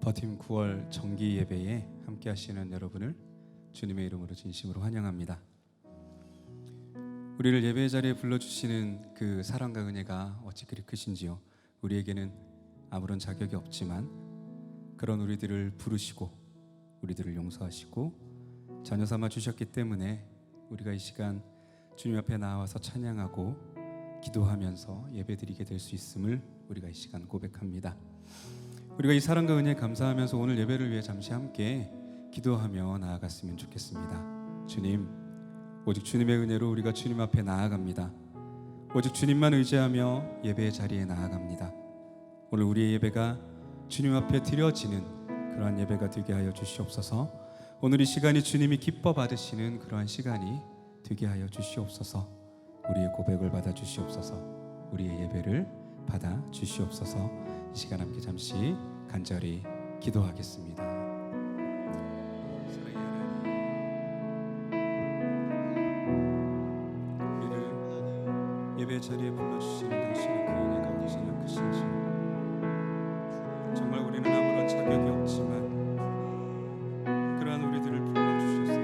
버팀 9월 정기 예배에 함께 하시는 여러분을 주님의 이름으로 진심으로 환영합니다. 우리를 예배 자리에 불러주시는 그 사랑과 은혜가 어찌 그리 크신지요. 우리에게는 아무런 자격이 없지만 그런 우리들을 부르시고 우리들을 용서하시고 자녀 삼아 주셨기 때문에 우리가 이 시간 주님 앞에 나와서 찬양하고 기도하면서 예배드리게 될 수 있음을 우리가 이 시간 고백합니다. 우리가 이 사랑과 은혜에 감사하면서 오늘 예배를 위해 잠시 함께 기도하며 나아갔으면 좋겠습니다. 주님, 오직 주님의 은혜로 우리가 주님 앞에 나아갑니다. 오직 주님만 의지하며 예배의 자리에 나아갑니다. 오늘 우리의 예배가 주님 앞에 드려지는 그러한 예배가 되게 하여 주시옵소서. 오늘 이 시간이 주님이 기뻐 받으시는 그러한 시간이 되게 하여 주시옵소서. 우리의 고백을 받아 주시옵소서. 우리의 예배를 받아 주시옵소서. 이 시간 함께 잠시 간절히 기도하겠습니다. 우리를 예배 자리에 불러주시는 당신의 그 은혜가 언제나 크신지, 정말 우리는 아무런 자격이 없지만 그러한 우리들을 불러주셔서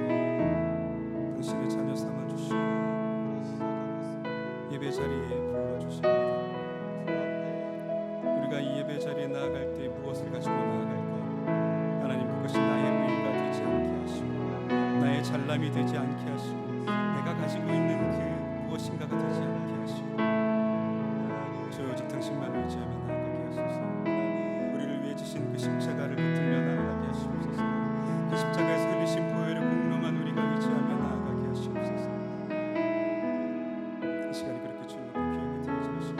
당신의 자녀 삼아주시고 예배 자리에 불러주십니다. 우리가 이 예배 자리에 나아갈 때 무엇을 가지고 나아갈까? 하나님, 그것이 나의 의의가 되지 않게 하시고 나의 잘남이 되지 않게 하시고 내가 가지고 있는 그 무엇인가가 되지 않게 하시고 저 오직 당신만 의지하며 나아가게 하소서. 우리를 위해 주신 그 십자가를 붙들며 나아가게 하시옵소서. 그 십자가에서 흘리신 보혈의 공로만 우리가 의지하며 나아가게 하시옵소서. 이 시간이 그렇게 주님 앞에 귀하게 드려지시옵소서.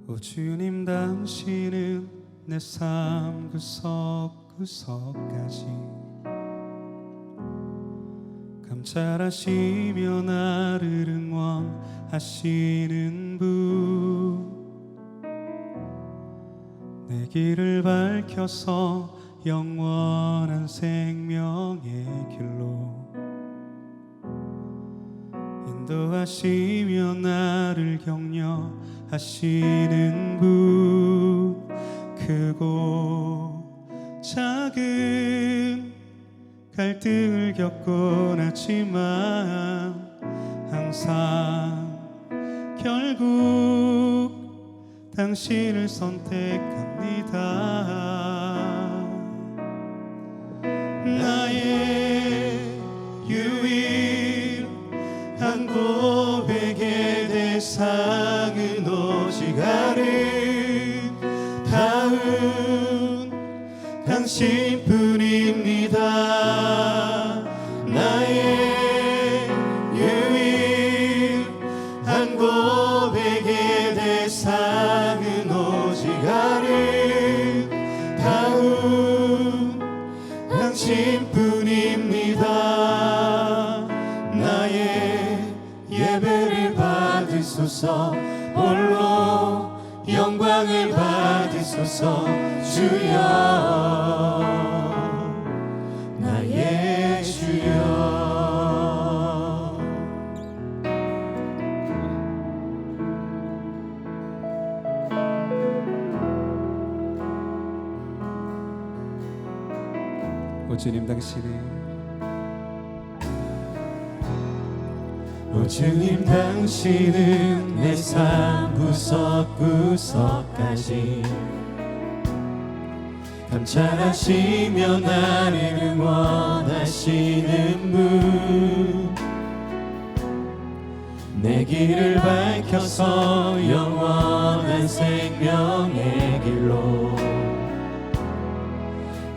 오 주님, 당신은 내 삶 구석구석까지 감찰하시며 나를 응원하시는 분, 내 길을 밝혀서 영원한 생명의 길로 인도하시며 나를 격려하시는 분, 크고 작은 갈등을 겪곤 하지만 항상 결국 당신을 선택합니다. 나의 유일한 고백의 대상은 오직 아름다운 당신뿐입니다. 나의 유일한 고백의 대상은 오직 아름다운 당신뿐입니다. 나의 예배를 받으 받으소서. 홀로 영광을 받으소서. 주여 나의 주여. 오 주님 당신은 오 주님 당신은 내 삶 구석구석까지 감찰하시며 나를 응원하시는 분. 내 길을 밝혀서 영원한 생명의 길로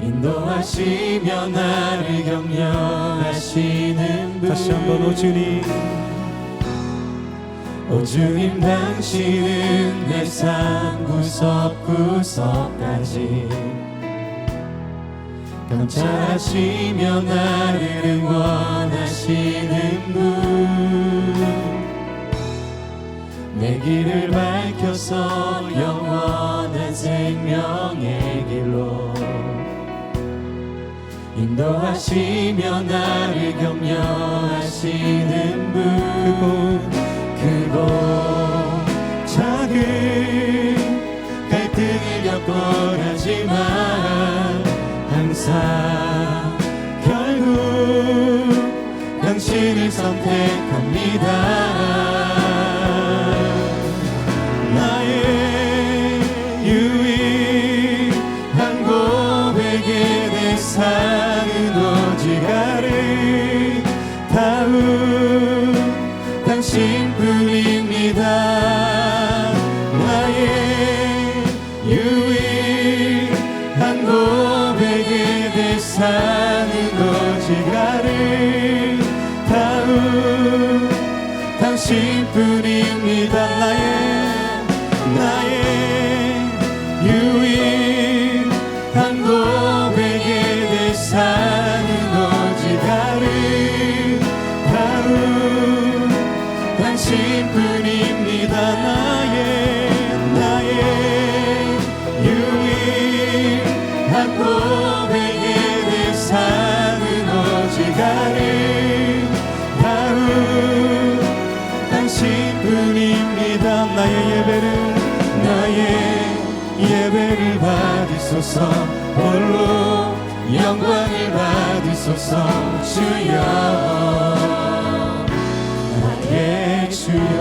인도하시며 나를 격려하시는 분. 다시 한번 오 주님, 오 주님 당신은 내 삶 구석구석까지 감찰하시며 나를 응원하시는 분. 내 길을 밝혀서 영원한 생명의 길로 인도하시며 나를 격려하시는 분. 크고 작은 갈등을 겪곤 하지만 항상 결국 당신을 선택합니다. 나의 유일한 고백에 내 삶은 오직 아름다운 당신뿐입니다. 나의 유일한 고백에 내 삶은 오직 아름다운 당신뿐입니다. 나의 유일한 고백에 내 삶은 오직 아름다운 당신뿐입니다. 나의 유일한 고백에 내 삶은 오직 아름다운 당신뿐입니다. 나의 예배를 받으소서. 홀로 영광을 받으소서. 주여 나의 주여.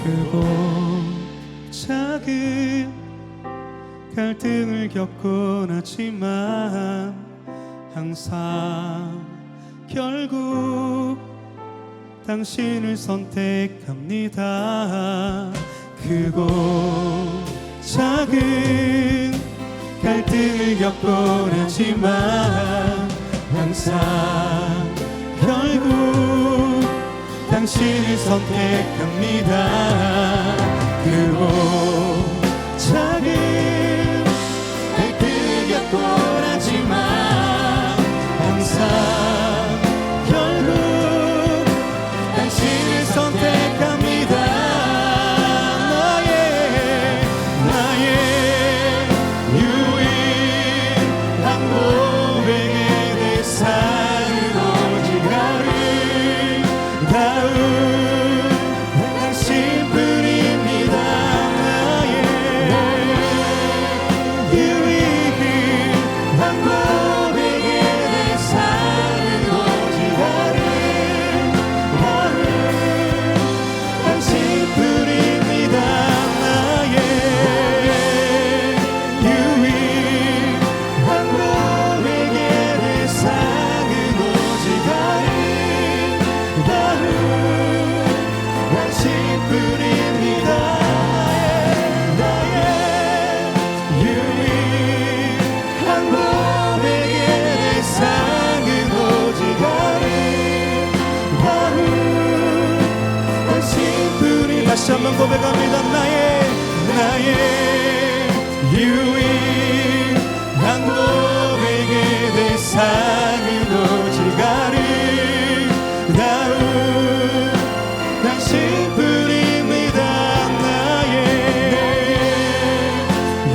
크고 작은 갈등을 겪곤 하지만 항상 결국 당신을 선택합니다. 크고 작은 갈등을 겪곤 하지만 항상 결국 당신을 선택합니다. 크고 작은 갈등을 겪곤 하지만 항상 결국 당신을 선택합니다. 나의 유일한 고백에 내 삶은 오직 아름다운 당신뿐입니다. 나의 유일한 고백에 내 삶은 오직 아름다운 당신뿐입니다. 나의 유일한 고백에 내 삶은 오직 아름다운 다시 한번 고백합니다. 나의 유일한 고백의 대상은 오직 아름다운 당신뿐입니다. 나의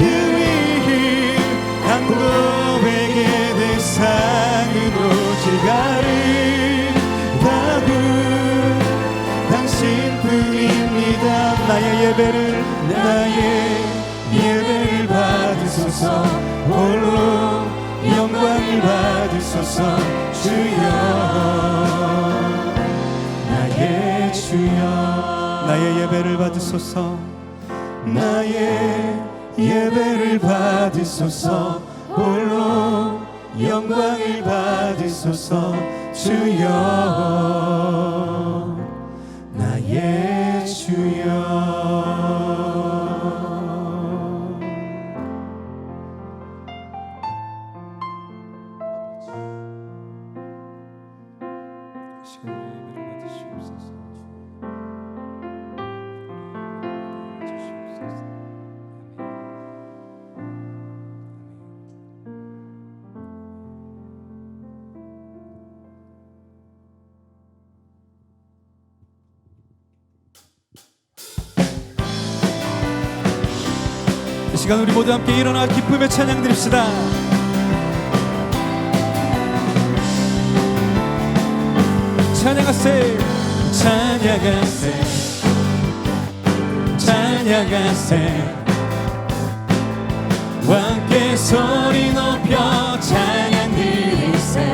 유일한 고백의 대상은 오직 아름다운 당신뿐입니다. 나의 예배를 받으소서. 홀로 영광을 받으소서. 주여 나의 주여 나의 예배를 받으소서. 나의 예배를 받으소서. 홀로 영광을 받으소서. 주여 나의 주여. 시간에 예배를 받으시옵소서. 주시옵소서. 이 시간 우리 모두 함께 일어나 기쁨의 찬양 드립시다. 찬양하세 찬양하세 찬양하세 함께 소리 높여 찬양 드리세.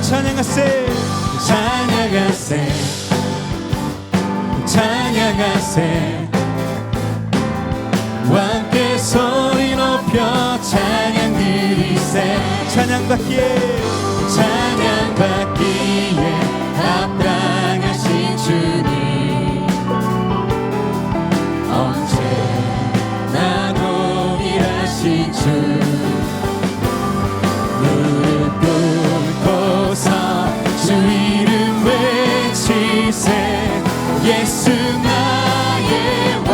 찬양하세 찬양하세 찬양하세 함께 소리 높여 찬양 드리세. 찬양받기에 합당하신 주님 언제나 동일하신 주. 무릎 꿇고서 주 이름 외치세. 예수 나의 왕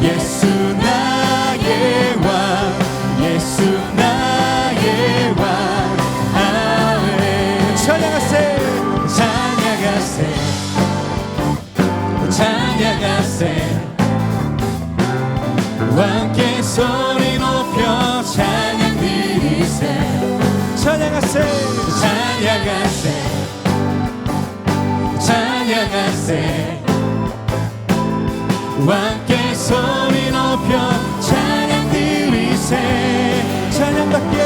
예수 나의 왕 예수 나의 왕. 찬양하세 찬양하세 찬양하세 함께 소리 높여 찬양 드리세. 찬양하세 찬양하세 찬양하세 함께 소리 높여 찬양 드리세. 찬양받기에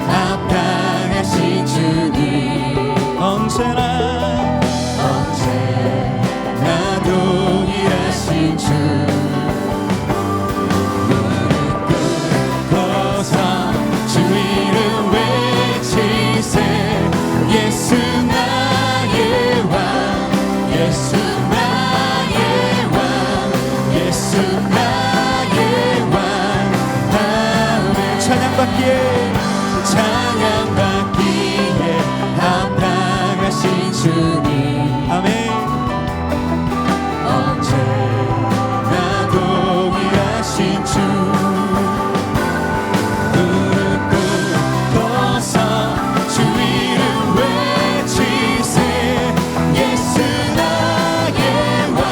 합당하신 주님 언제나 동일하신 주. 무릎 꿇고서 주 이름 외치세. 예수 나의 왕 예수 나의 왕 예수 나의 왕. 아멘. 찬양받기에 합당하신 주님 아멘. 언제나 동일하신 주. 무릎 꿇고서 주 이름 외치세. 예수 나의 왕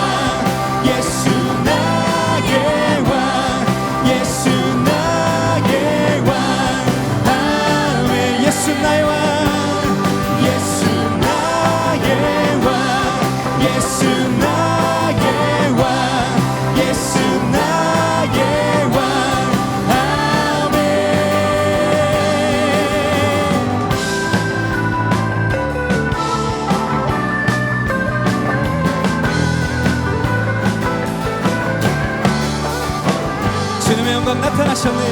예수 나의 왕 예수 나의 왕. 아멘. 예수 나의 왕 예수 나의 왕 예수 나의 왕 예수 나의 왕. 아멘. 주님의 영광 나타나셨네.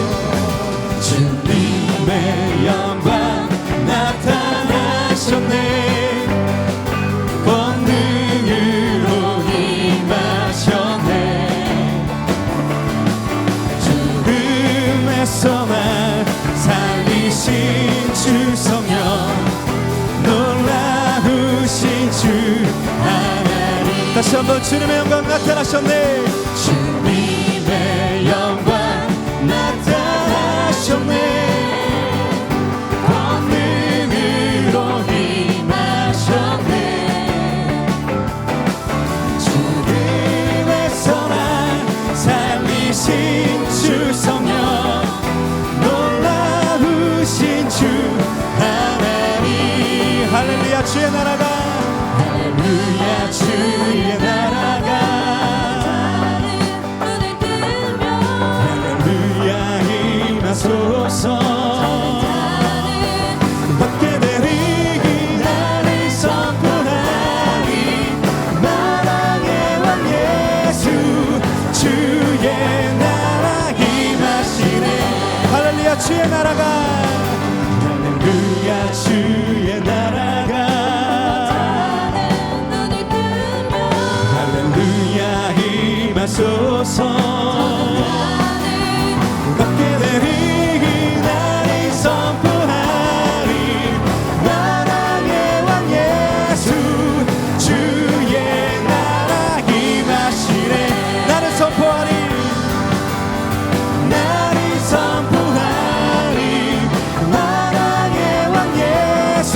주님의 영광 나타나셨네. 권능으로 임하셨네. 죽음에서 날 살리신 주 성령 놀라우신 주 하나님. 다시 한번 주님의 영광 나타나셨네. 주님의 영광 나타나셨네. 권능으로 임하셨네. 죽음에서 날 살리신 주 성령, 놀라우신 주 하나님. 할렐루야 주의 나라가 할렐루야 주의 나라가 할렐루야 임하소서. 받게 되리기 나를 선포하리. 나라의 왕 예수 주의 나라 임하시네. 할렐루야 주의 나라가 할렐루야 주의 나라가 할렐루야 임하소서. 받게 되리기 나를 선포하리. 나라의 왕 예수 주의 나라 임하시네. 나를 선포하리. 나를 선포하리. 나라의 왕 예수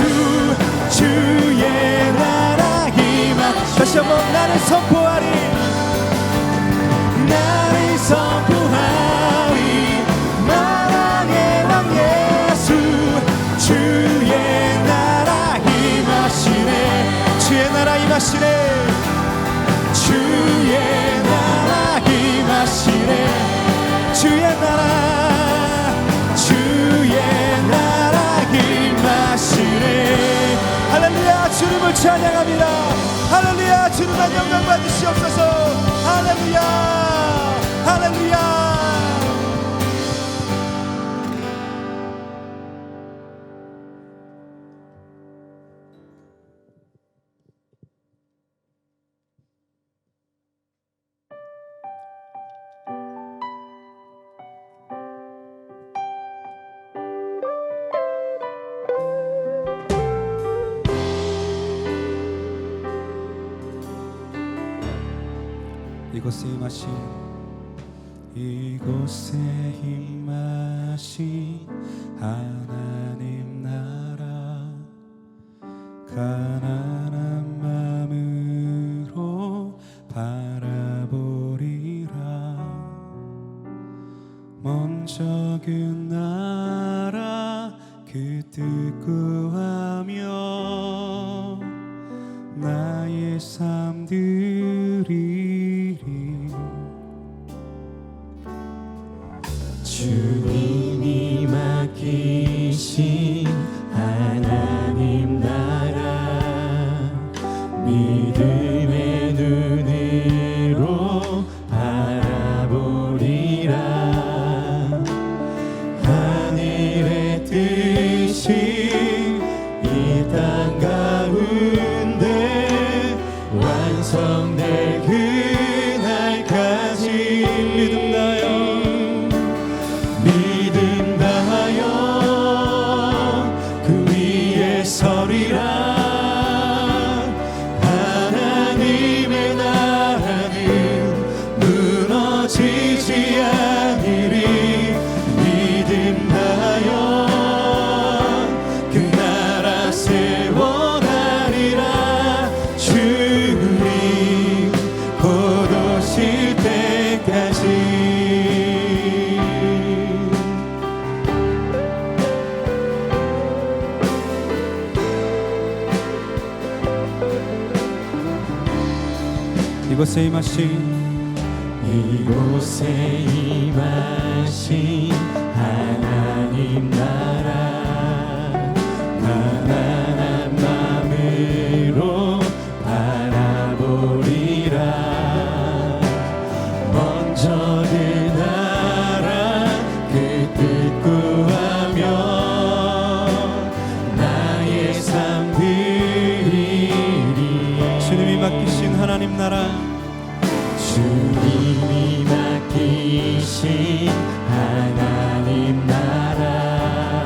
주의 나라 임하. 다시 한번 나를 선포하리. 나를 선포하리. 나라의 왕 예수 주의 나라 임하시네. 주의 나라 임하시네. 주의 나라 임하시네. 주의 나라 주의 나라 임하시네. 할렐루야 주님을 찬양합니다. 할렐루야 주님만 영광 받으시옵소서. 할렐루야 할렐루야. 이곳에 임하신 이곳에 임하신 하나님 나라, 가난한 마음으로 바라보리라. 먼저 그 나라 그 뜻 구하며 나의 삶 드리리. 주님이 맡기신 하나님 나라, 믿음의 눈으로 바라보리라. 하늘의 뜻이 이 땅 가운데 완성될 그날까지 믿음나요 그 위에 서리라. 하나님의 나라는 무너지지 않으리. 믿음나요 그 나라 세워가리라. 주님 곧 오실 때까지. 이곳에 임하신 이곳에 임하신 하나님 나라, 가난한 마음으로 바라보리라. 먼저 그 나라 그 뜻 구하며 나의 삶 드리리. 주님이 맡기신 하나님 나라, 주님이 맡기신 하나님 나라,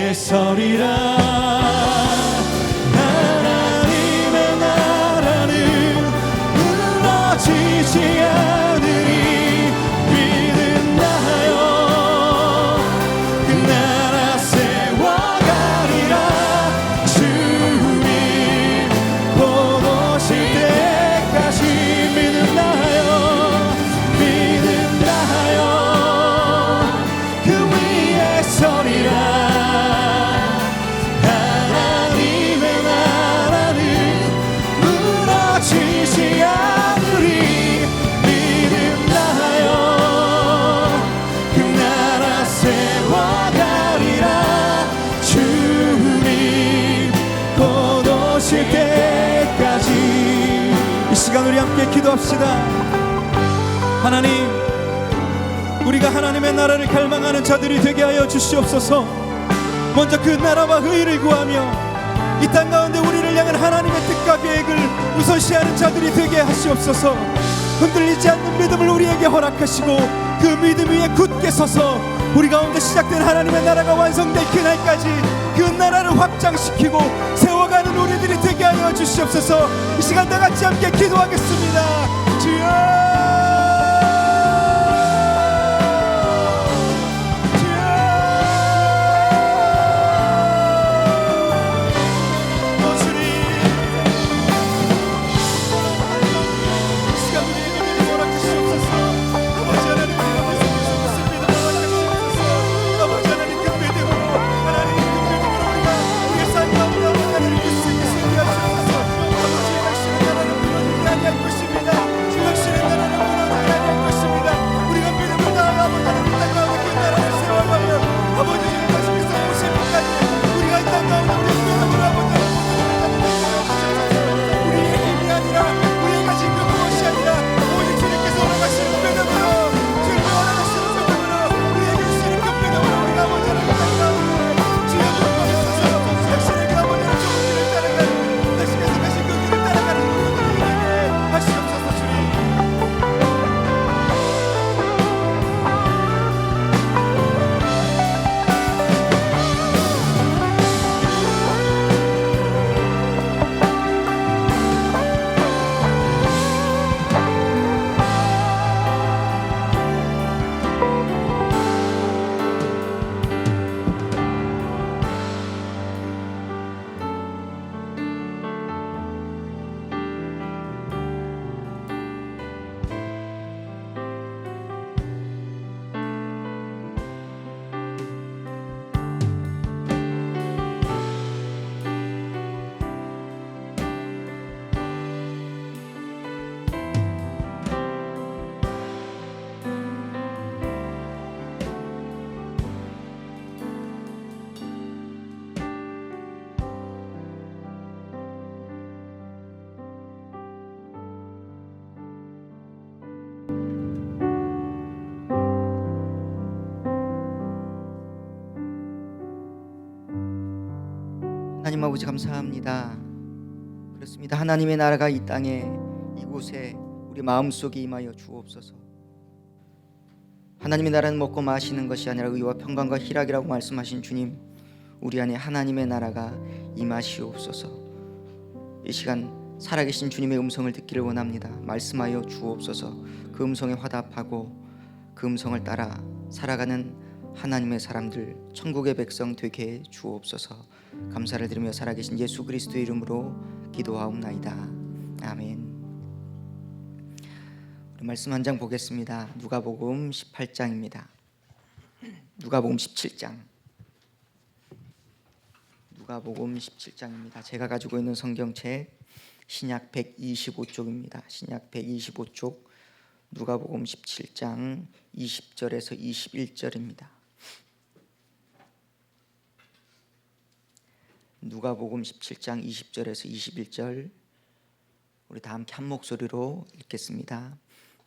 위에 서리라. 하나님의 나라는 무너지지 않으리. 믿음나요 그 나라 세워가리라. 주님 곧 오실 때까지 믿음나요 그 위에 서리라. 하나님의 나라는 무너지지 않으리. 믿음나요 그 나라 세워가리라. 주님 곧 오실 때까지. 이 시간 우리 함께 기도합시다. 하나님, 우리가 하나님의 나라를 갈망하는 자들이 되게 하여 주시옵소서. 먼저 그 나라와 의를 구하며 이 땅 가운데 우리를 향한 하나님의 뜻과 계획을 우선시하는 자들이 되게 하시옵소서. 흔들리지 않는 믿음을 우리에게 허락하시고 그 믿음 위에 굳게 서서 우리 가운데 시작된 하나님의 나라가 완성될 그날까지 그 나라를 확장시키고 세워가는 우리들이 되게 하여 주시옵소서. 이 시간 다 같이 함께 기도하겠습니다. 주여, 하나님 아버지 감사합니다. 그렇습니다. 하나님의 나라가 이 땅에 이곳에 우리 마음속에 임하여 주옵소서. 하나님의 나라는 먹고 마시는 것이 아니라 의와 평강과 희락이라고 말씀하신 주님, 우리 안에 하나님의 나라가 임하시옵소서. 이 시간 살아계신 주님의 음성을 듣기를 원합니다. 말씀하여 주옵소서. 그 음성에 화답하고 그 음성을 따라 살아가는 하나님의 사람들, 천국의 백성 되게 해 주옵소서. 감사를 드리며 살아계신 예수 그리스도의 이름으로 기도하옵나이다. 아멘. 우리 말씀 한 장 보겠습니다. 누가복음 18장입니다. 누가복음 17장. 누가복음 17장입니다. 제가 가지고 있는 성경책 신약 125쪽입니다. 신약 125쪽 누가복음 17장 20절에서 21절입니다. 누가복음 17장 20절에서 21절 우리 다 함께 한 목소리로 읽겠습니다.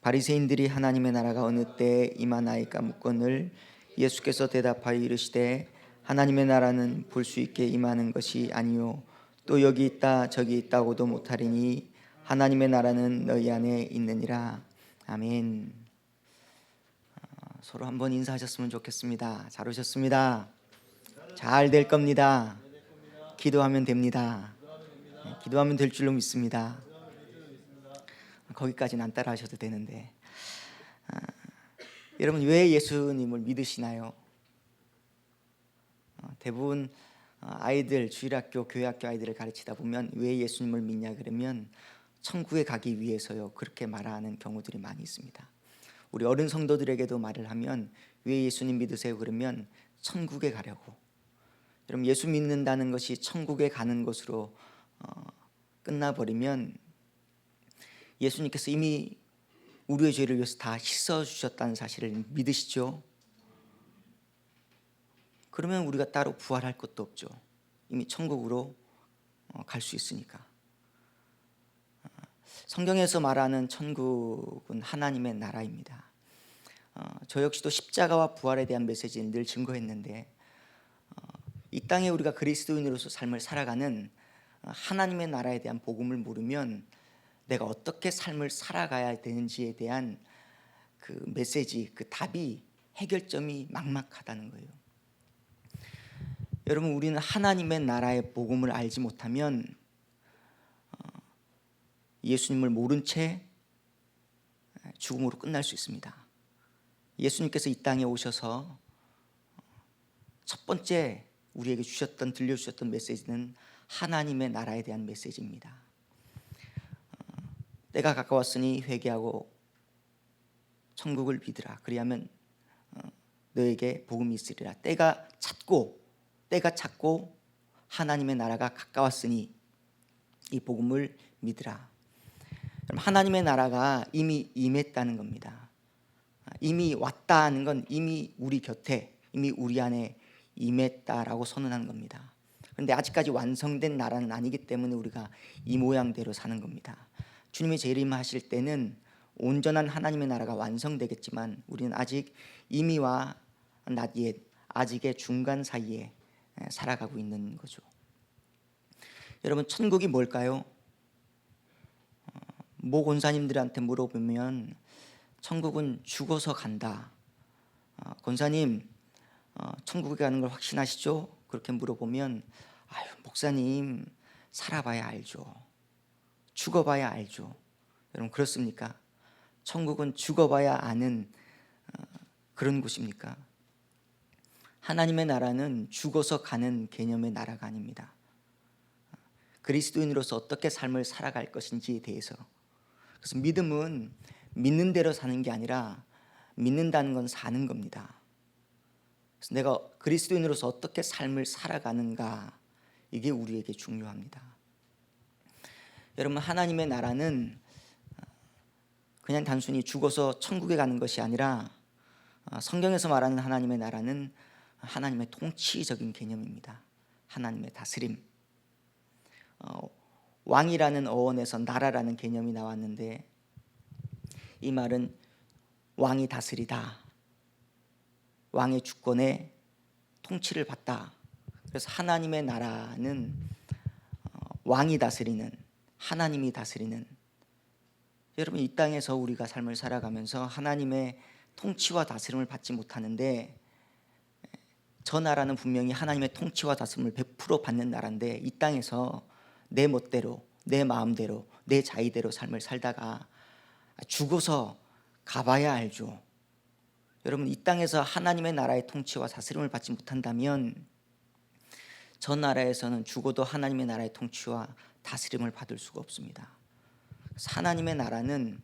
바리새인들이 하나님의 나라가 어느 때에 임하나이까 묻거늘 예수께서 대답하여 이르시되 하나님의 나라는 볼 수 있게 임하는 것이 아니요 또 여기 있다 저기 있다고도 못하리니 하나님의 나라는 너희 안에 있느니라. 아멘. 서로 한번 인사하셨으면 좋겠습니다. 잘 오셨습니다. 잘 될 겁니다. 기도하면 됩니다. 기도하면 될 줄로 믿습니다. 거기까지는 안 따라 하셔도 되는데, 여러분 왜 예수님을 믿으시나요? 대부분 아이들, 주일학교, 교회학교 아이들을 가르치다 보면 왜 예수님을 믿냐 그러면 천국에 가기 위해서요, 그렇게 말하는 경우들이 많이 있습니다. 우리 어른 성도들에게도 말을 하면 왜 예수님 믿으세요 그러면 천국에 가려고. 여러분 예수 믿는다는 것이 천국에 가는 것으로 끝나버리면 예수님께서 이미 우리의 죄를 위해서 다 씻어주셨다는 사실을 믿으시죠? 그러면 우리가 따로 부활할 것도 없죠. 이미 천국으로 갈 수 있으니까. 성경에서 말하는 천국은 하나님의 나라입니다. 저 역시도 십자가와 부활에 대한 메시지는 늘 증거했는데, 이 땅에 우리가 그리스도인으로서 삶을 살아가는 하나님의 나라에 대한 복음을 모르면 내가 어떻게 삶을 살아가야 되는지에 대한 그 메시지, 그 답이, 해결점이 막막하다는 거예요. 여러분 우리는 하나님의 나라의 복음을 알지 못하면 예수님을 모른 채 죽음으로 끝날 수 있습니다. 예수님께서 이 땅에 오셔서 첫 번째 우리에게 들려주셨던 메시지는 하나님의 나라에 대한 메시지입니다. 때가 가까웠으니 회개하고 천국을 믿으라. 그리하면 너에게 복음이 있으리라. 때가 찼고 하나님의 나라가 가까웠으니 이 복음을 믿으라. 하나님의 나라가 이미 임했다는 겁니다. 이미 왔다는 건 이미 우리 곁에, 이미 우리 안에 임했다라고 선언하는 겁니다. 그런데 아직까지 완성된 나라는 아니기 때문에 우리가 이 모양대로 사는 겁니다. 주님이 재림하실 때는 온전한 하나님의 나라가 완성되겠지만 우리는 아직 이미와 not yet, 아직의 중간 사이에 살아가고 있는 거죠. 여러분 천국이 뭘까요? 모 권사님들한테 물어보면 천국은 죽어서 간다. 권사님 천국에 가는 걸 확신하시죠? 그렇게 물어보면 아유 목사님 살아봐야 알죠. 죽어봐야 알죠. 여러분 그렇습니까? 천국은 죽어봐야 아는 그런 곳입니까? 하나님의 나라는 죽어서 가는 개념의 나라가 아닙니다. 그리스도인으로서 어떻게 삶을 살아갈 것인지에 대해서. 그래서 믿음은 믿는 대로 사는 게 아니라 믿는다는 건 사는 겁니다. 그래서 내가 그리스도인으로서 어떻게 삶을 살아가는가, 이게 우리에게 중요합니다. 여러분 하나님의 나라는 그냥 단순히 죽어서 천국에 가는 것이 아니라 성경에서 말하는 하나님의 나라는 하나님의 통치적인 개념입니다. 하나님의 다스림. 왕이라는 어원에서 나라라는 개념이 나왔는데 이 말은 왕이 다스리다. 왕의 주권에 통치를 받다. 그래서 하나님의 나라는 왕이 다스리는, 하나님이 다스리는. 여러분 이 땅에서 우리가 삶을 살아가면서 하나님의 통치와 다스림을 받지 못하는데, 저 나라는 분명히 하나님의 통치와 다스림을 100% 받는 나라인데 이 땅에서 내 멋대로, 내 마음대로, 내 자의대로 삶을 살다가 죽어서 가봐야 알죠. 여러분 이 땅에서 하나님의 나라의 통치와 다스림을 받지 못한다면 저 나라에서는 죽어도 하나님의 나라의 통치와 다스림을 받을 수가 없습니다. 그래서 하나님의 나라는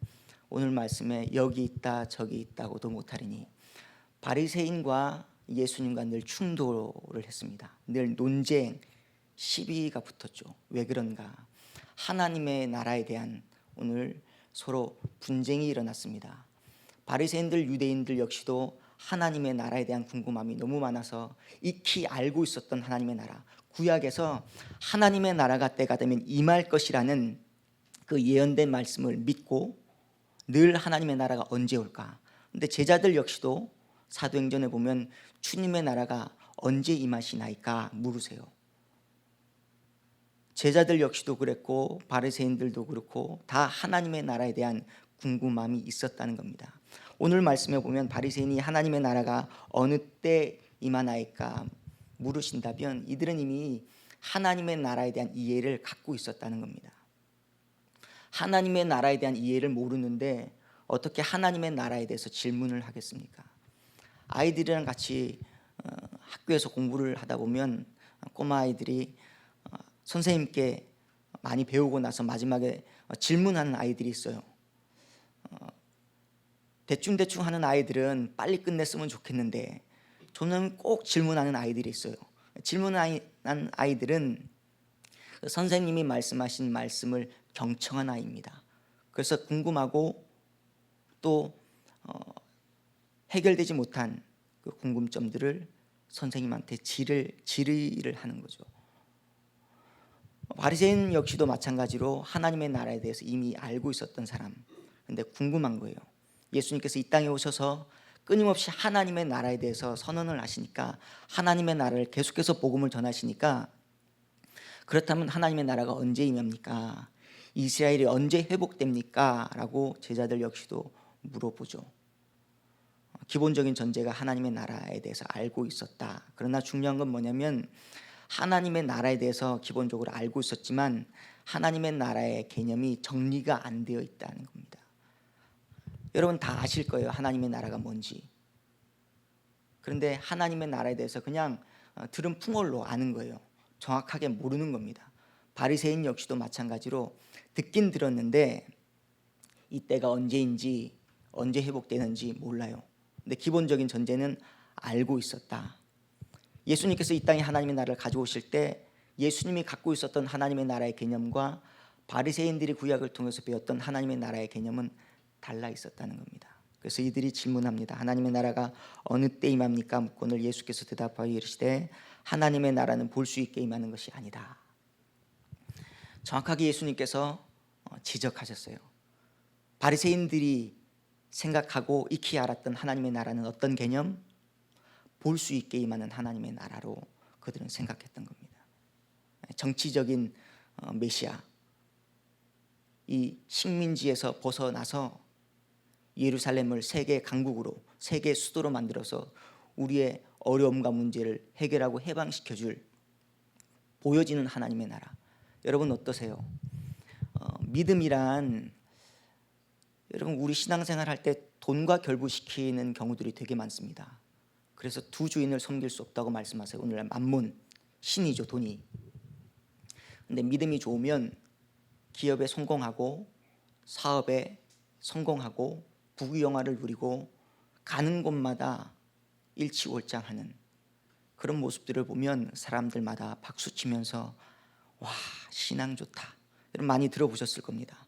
오늘 말씀에 여기 있다 저기 있다고도 못하리니, 바리새인과 예수님과 늘 충돌을 했습니다. 늘 논쟁, 시비가 붙었죠. 왜 그런가? 하나님의 나라에 대한 오늘 서로 분쟁이 일어났습니다. 바리새인들, 유대인들 역시도 하나님의 나라에 대한 궁금함이 너무 많아서 익히 알고 있었던 하나님의 나라, 구약에서 하나님의 나라가 때가 되면 임할 것이라는 그 예언된 말씀을 믿고 늘 하나님의 나라가 언제 올까? 근데 제자들 역시도 사도행전에 보면 주님의 나라가 언제 임하시나이까 물으세요. 제자들 역시도 그랬고 바리새인들도 그렇고 다 하나님의 나라에 대한 궁금함이 있었다는 겁니다. 오늘 말씀에 보면 바리새인이 하나님의 나라가 어느 때 임하나이까 물으신다면 이들은 이미 하나님의 나라에 대한 이해를 갖고 있었다는 겁니다. 하나님의 나라에 대한 이해를 모르는데 어떻게 하나님의 나라에 대해서 질문을 하겠습니까? 아이들이랑 같이 학교에서 공부를 하다 보면 꼬마 아이들이 선생님께 많이 배우고 나서 마지막에 질문하는 아이들이 있어요. 대충대충 하는 아이들은 빨리 끝냈으면 좋겠는데 저는 꼭 질문하는 아이들이 있어요. 질문하는 아이들은 선생님이 말씀하신 말씀을 경청한 아이입니다. 그래서 궁금하고 또 해결되지 못한 그 궁금점들을 선생님한테 질의를 하는 거죠. 바리새인 역시도 마찬가지로 하나님의 나라에 대해서 이미 알고 있었던 사람. 근데 궁금한 거예요. 예수님께서 이 땅에 오셔서 끊임없이 하나님의 나라에 대해서 선언을 하시니까, 하나님의 나라를 계속해서 복음을 전하시니까, 그렇다면 하나님의 나라가 언제 임합니까? 이스라엘이 언제 회복됩니까? 라고 제자들 역시도 물어보죠. 기본적인 전제가 하나님의 나라에 대해서 알고 있었다. 그러나 중요한 건 뭐냐면 하나님의 나라에 대해서 기본적으로 알고 있었지만 하나님의 나라의 개념이 정리가 안 되어 있다는 겁니다. 여러분 다 아실 거예요. 하나님의 나라가 뭔지. 그런데 하나님의 나라에 대해서 그냥 들은 풍월로 아는 거예요. 정확하게 모르는 겁니다. 바리새인 역시도 마찬가지로 듣긴 들었는데 이때가 언제인지 언제 회복되는지 몰라요. 근데 기본적인 전제는 알고 있었다. 예수님께서 이 땅에 하나님의 나라를 가져오실 때 예수님이 갖고 있었던 하나님의 나라의 개념과 바리새인들이 구약을 통해서 배웠던 하나님의 나라의 개념은 달라 있었다는 겁니다. 그래서 이들이 질문합니다. 하나님의 나라가 어느 때 임합니까? 묻고는 예수께서 대답하여 이르시되 하나님의 나라는 볼 수 있게 임하는 것이 아니다. 정확하게 예수님께서 지적하셨어요. 바리새인들이 생각하고 익히 알았던 하나님의 나라는 어떤 개념? 볼 수 있게 임하는 하나님의 나라로 그들은 생각했던 겁니다. 정치적인 메시아, 이 식민지에서 벗어나서 예루살렘을 세계 강국으로, 세계 수도로 만들어서 우리의 어려움과 문제를 해결하고 해방시켜줄 보여지는 하나님의 나라. 여러분 어떠세요? 믿음이란 여러분 우리 신앙생활 할 때 돈과 결부시키는 경우들이 되게 많습니다. 그래서 두 주인을 섬길 수 없다고 말씀하세요. 오늘날 만문, 신이죠, 돈이. 근데 믿음이 좋으면 기업에 성공하고 사업에 성공하고 부귀영화를 누리고 가는 곳마다 일치월장하는 그런 모습들을 보면 사람들마다 박수치면서 와, 신앙 좋다. 여러분 많이 들어보셨을 겁니다.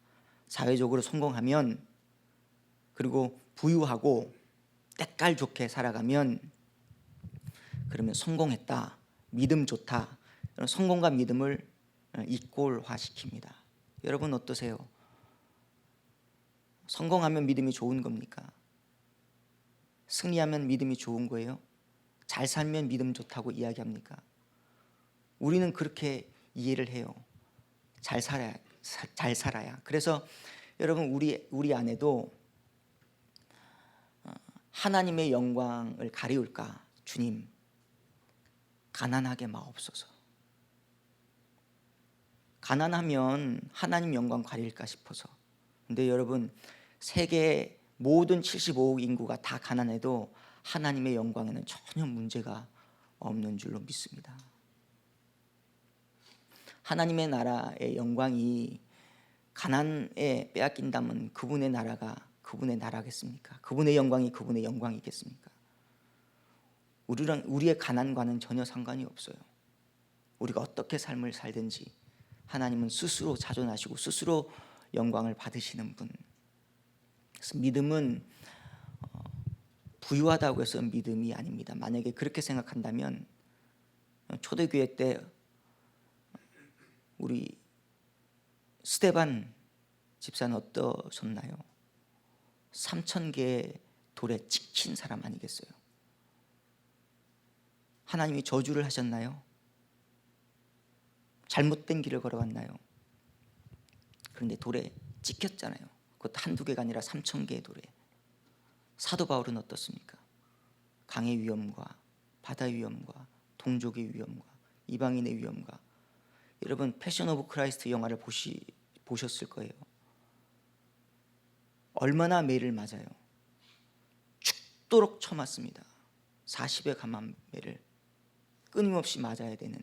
사회적으로 성공하면, 그리고 부유하고 때깔 좋게 살아가면 그러면 성공했다, 믿음 좋다. 성공과 믿음을 이꼴화시킵니다. 여러분 어떠세요? 성공하면 믿음이 좋은 겁니까? 승리하면 믿음이 좋은 거예요? 잘 살면 믿음 좋다고 이야기합니까? 우리는 그렇게 이해를 해요. 잘 살아야. 그래서 여러분 우리 안에도 하나님의 영광을 가리울까? 주님, 가난하게 마옵소서. 가난하면 하나님 영광 가릴까 싶어서. 근데 여러분 세계 모든 75억 인구가 다 가난해도 하나님의 영광에는 전혀 문제가 없는 줄로 믿습니다. 하나님의 나라의 영광이 가난에 빼앗긴다면 그분의 나라가 그분의 나라겠습니까? 그분의 영광이 그분의 영광이겠습니까? 우리의 가난과는 전혀 상관이 없어요. 우리가 어떻게 삶을 살든지 하나님은 스스로 자존하시고 스스로 영광을 받으시는 분. 그래서 믿음은 부유하다고 해서 믿음이 아닙니다. 만약에 그렇게 생각한다면 초대교회 때 우리 스데반 집사는 어떠셨나요? 3,000개의 돌에 찍힌 사람 아니겠어요? 하나님이 저주를 하셨나요? 잘못된 길을 걸어갔나요? 그런데 돌에 찍혔잖아요. 그것도 한두 개가 아니라 3,000개의 돌에. 사도 바울은 어떻습니까? 강의 위험과 바다의 위험과 동족의 위험과 이방인의 위험과, 여러분 패션 오브 크라이스트 영화를 보셨을 거예요. 얼마나 매를 맞아요. 죽도록 쳐맞습니다. 40에 가만 매를 끊임없이 맞아야 되는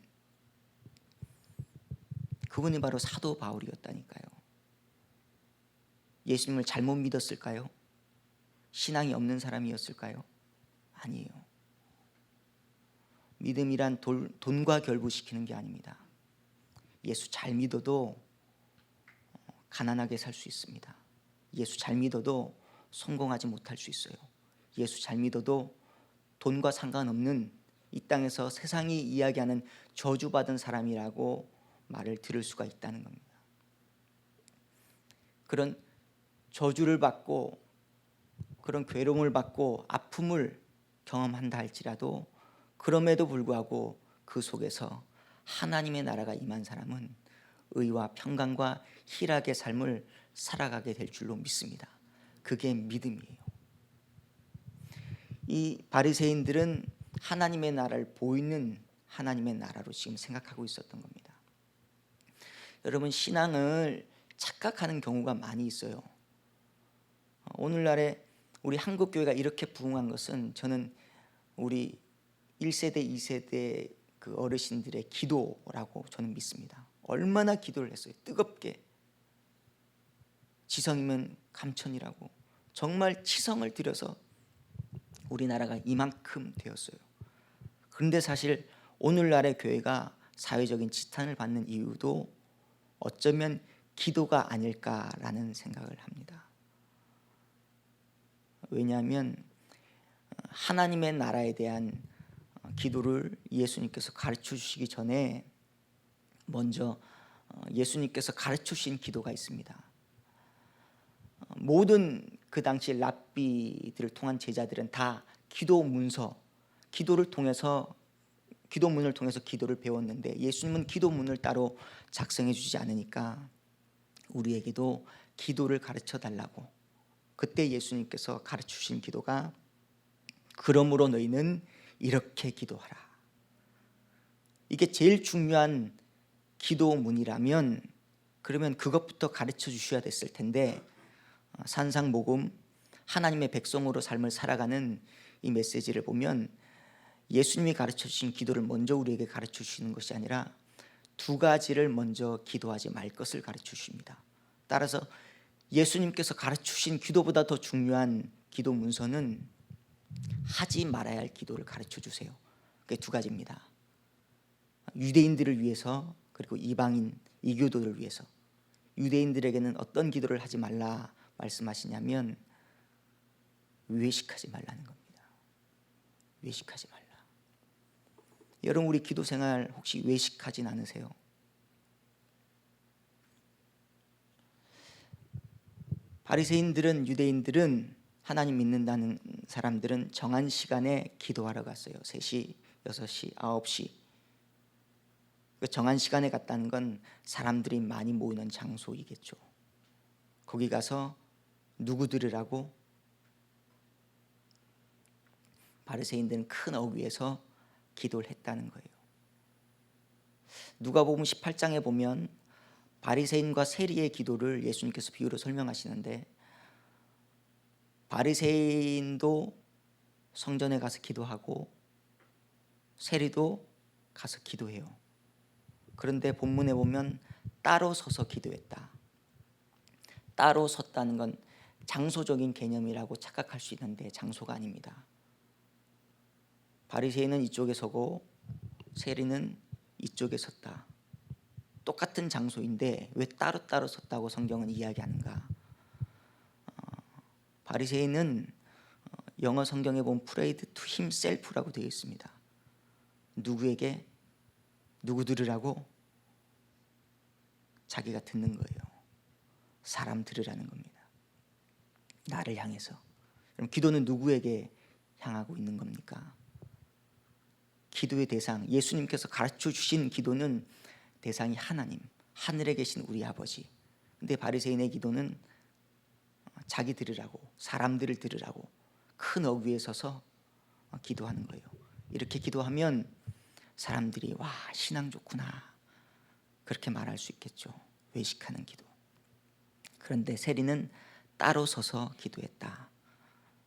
그분이 바로 사도 바울이었다니까요. 예수님을 잘못 믿었을까요? 신앙이 없는 사람이었을까요? 아니에요. 믿음이란 돈과 결부시키는 게 아닙니다. 예수 잘 믿어도 가난하게 살 수 있습니다. 예수 잘 믿어도 성공하지 못할 수 있어요. 예수 잘 믿어도 돈과 상관없는 이 땅에서 세상이 이야기하는 저주받은 사람이라고 말을 들을 수가 있다는 겁니다. 그런 저주를 받고 그런 괴로움을 받고 아픔을 경험한다 할지라도 그럼에도 불구하고 그 속에서 하나님의 나라가 임한 사람은 의와 평강과 희락의 삶을 살아가게 될 줄로 믿습니다. 그게 믿음이에요. 이 바리새인들은 하나님의 나라를 보이는 하나님의 나라로 지금 생각하고 있었던 겁니다. 여러분, 신앙을 착각하는 경우가 많이 있어요. 오늘날에 우리 한국 교회가 이렇게 부흥한 것은 저는 우리 1세대, 2세대 그 어르신들의 기도라고 저는 믿습니다. 얼마나 기도를 했어요. 뜨겁게. 지성이면 감천이라고 정말 치성을 들여서 우리나라가 이만큼 되었어요. 그런데 사실 오늘날의 교회가 사회적인 지탄을 받는 이유도 어쩌면 기도가 아닐까라는 생각을 합니다. 왜냐하면 하나님의 나라에 대한 기도를 예수님께서 가르쳐 주시기 전에 먼저 예수님께서 가르쳐 주신 기도가 있습니다. 모든 그 당시 랍비들을 통한 제자들은 다 기도 문서, 기도문을 통해서 기도를 배웠는데 예수님은 기도문을 따로 작성해 주지 않으니까 우리에게도 기도를 가르쳐 달라고, 그때 예수님께서 가르쳐 주신 기도가 그러므로 너희는 이렇게 기도하라. 이게 제일 중요한 기도문이라면 그러면 그것부터 가르쳐 주셔야 됐을 텐데, 산상모금 하나님의 백성으로 삶을 살아가는 이 메시지를 보면 예수님이 가르쳐 주신 기도를 먼저 우리에게 가르쳐 주시는 것이 아니라 두 가지를 먼저 기도하지 말 것을 가르쳐 주십니다. 따라서 예수님께서 가르쳐 주신 기도보다 더 중요한 기도 문서는 하지 말아야 할 기도를 가르쳐 주세요. 그게 두 가지입니다. 유대인들을 위해서, 그리고 이방인 이교도를 위해서. 유대인들에게는 어떤 기도를 하지 말라 말씀하시냐면 외식하지 말라는 겁니다. 외식하지 말라. 여러분, 우리 기도 생활 혹시 외식하진 않으세요? 바리새인들은, 유대인들은, 하나님 믿는다는 사람들은 정한 시간에 기도하러 갔어요. 3시, 6시, 9시. 정한 시간에 갔다는 건 사람들이 많이 모이는 장소이겠죠. 거기 가서 누구 들으라고? 바리새인들은 큰 어귀에서 기도를 했다는 거예요. 누가복음 18장에 보면 바리새인과 세리의 기도를 예수님께서 비유로 설명하시는데, 바리새인도 성전에 가서 기도하고 세리도 가서 기도해요. 그런데 본문에 보면 따로 서서 기도했다. 따로 섰다는 건 장소적인 개념이라고 착각할 수 있는데 장소가 아닙니다. 바리새인은 이쪽에 서고 세리는 이쪽에 섰다. 똑같은 장소인데 왜 따로따로 섰다고 성경은 이야기하는가? 바리새인은 영어 성경에 보면 prayed to himself라고 되어 있습니다. 누구에게? 누구 들으라고? 자기가 듣는 거예요. 사람 들으라는 겁니다. 나를 향해서. 그럼 기도는 누구에게 향하고 있는 겁니까? 기도의 대상, 예수님께서 가르쳐 주신 기도는 대상이 하나님, 하늘에 계신 우리 아버지. 근데 바리새인의 기도는 자기 들으라고, 사람들을 들으라고 큰 어귀에 서서 기도하는 거예요. 이렇게 기도하면 사람들이 와, 신앙 좋구나 그렇게 말할 수 있겠죠. 외식하는 기도. 그런데 세리는 따로 서서 기도했다.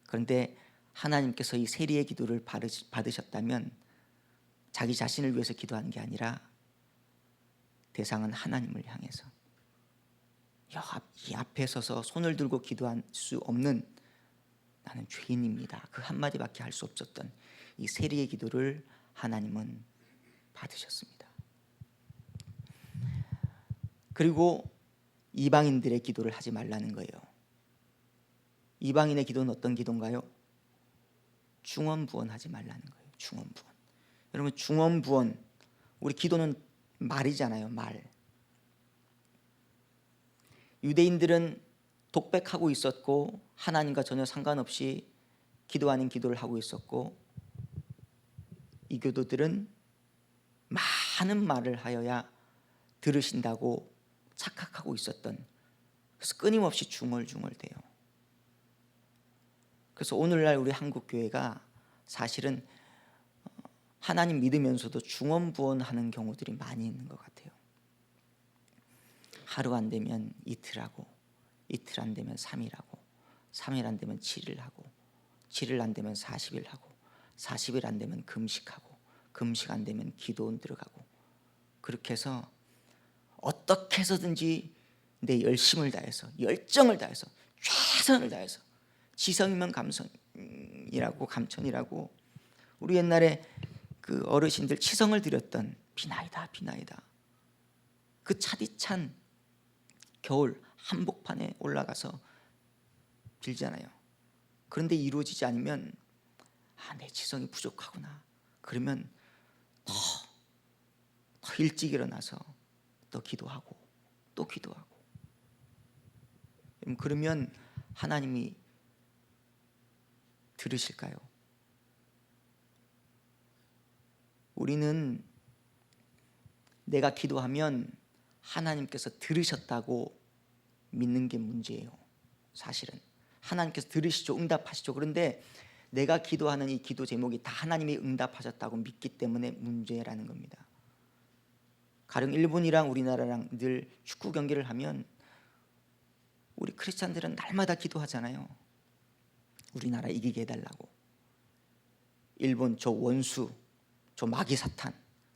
그런데 하나님께서 이 세리의 기도를 받으셨다면 자기 자신을 위해서 기도하는 게 아니라 대상은 하나님을 향해서, 이 앞에 서서 손을 들고 기도할 수 없는 나는 죄인입니다, 그 한마디밖에 할 수 없었던 이 세리의 기도를 하나님은 받으셨습니다. 그리고 이방인들의 기도를 하지 말라는 거예요. 이방인의 기도는 어떤 기도인가요? 중언부언하지 말라는 거예요. 중언부언. 여러분, 중언부언, 우리 기도는 말이잖아요. 말. 유대인들은 독백하고 있었고 하나님과 전혀 상관없이 기도 아닌 기도를 하고 있었고, 이교도들은 많은 말을 하여야 들으신다고 착각하고 있었던, 그래서 끊임없이 중얼중얼대요. 그래서 오늘날 우리 한국 교회가 사실은 하나님 믿으면서도 중언부언하는 경우들이 많이 있는 것 같아요. 하루 안 되면 이틀 하고, 이틀 안 되면 3일 하고, 3일 안 되면 7일 하고, 7일 안 되면 40일 하고, 40일 안 되면 금식하고, 금식 안 되면 기도 들어가고, 그렇게 해서 어떻게 해서든지 내 열심을 다해서, 열정을 다해서, 최선을 다해서, 지성이면 감성이라고, 감천이라고, 우리 옛날에 그 어르신들 치성을 드렸던 비나이다 비나이다, 그 차디찬 겨울 한복판에 올라가서 빌잖아요. 그런데 이루어지지 않으면 내 지성이 부족하구나, 그러면 더 일찍 일어나서 또 기도하고 또 기도하고. 그러면 하나님이 들으실까요? 우리는 내가 기도하면 하나님께서 들으셨다고 믿는 게 문제예요. 사실은 하나님께서 들으시죠, 응답하시죠. 그런데 내가 기도하는 이 기도 제목이 다 하나님이 응답하셨다고 믿기 때문에 문제라는 겁니다. 가령 일본이랑 우리나라랑 늘 축구 경기를 하면 우리 크리스찬들은 날마다 기도하잖아요. 우리나라 이기게 해달라고, 일본 저 원수, 저 마귀 사탄,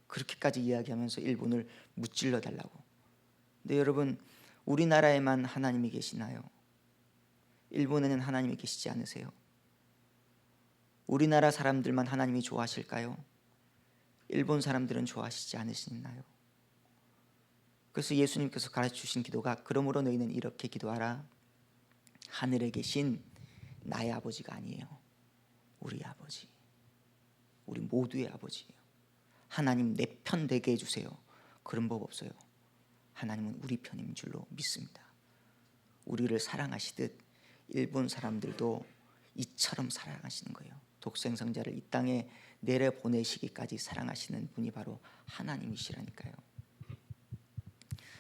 그렇게까지 이야기하면서 일본을 무찔러 달라고. 근데 여러분, 우리나라에만 하나님이 계시나요? 일본에는 하나님이 계시지 않으세요? 우리나라 사람들만 하나님이 좋아하실까요? 일본 사람들은 좋아하시지 않으시나요? 그래서 예수님께서 가르쳐주신 기도가, 그러므로 너희는 이렇게 기도하라. 하늘에 계신 나의 아버지가 아니에요. 우리 아버지, 우리 모두의 아버지예요. 하나님 내 편 되게 해주세요. 그런 법 없어요. 하나님은 우리 편인 줄로 믿습니다. 우리를 사랑하시듯 일본 사람들도 이처럼 사랑하시는 거예요. 독생성자를 이 땅에 내려보내시기까지 사랑하시는 분이 바로 하나님이시라니까요.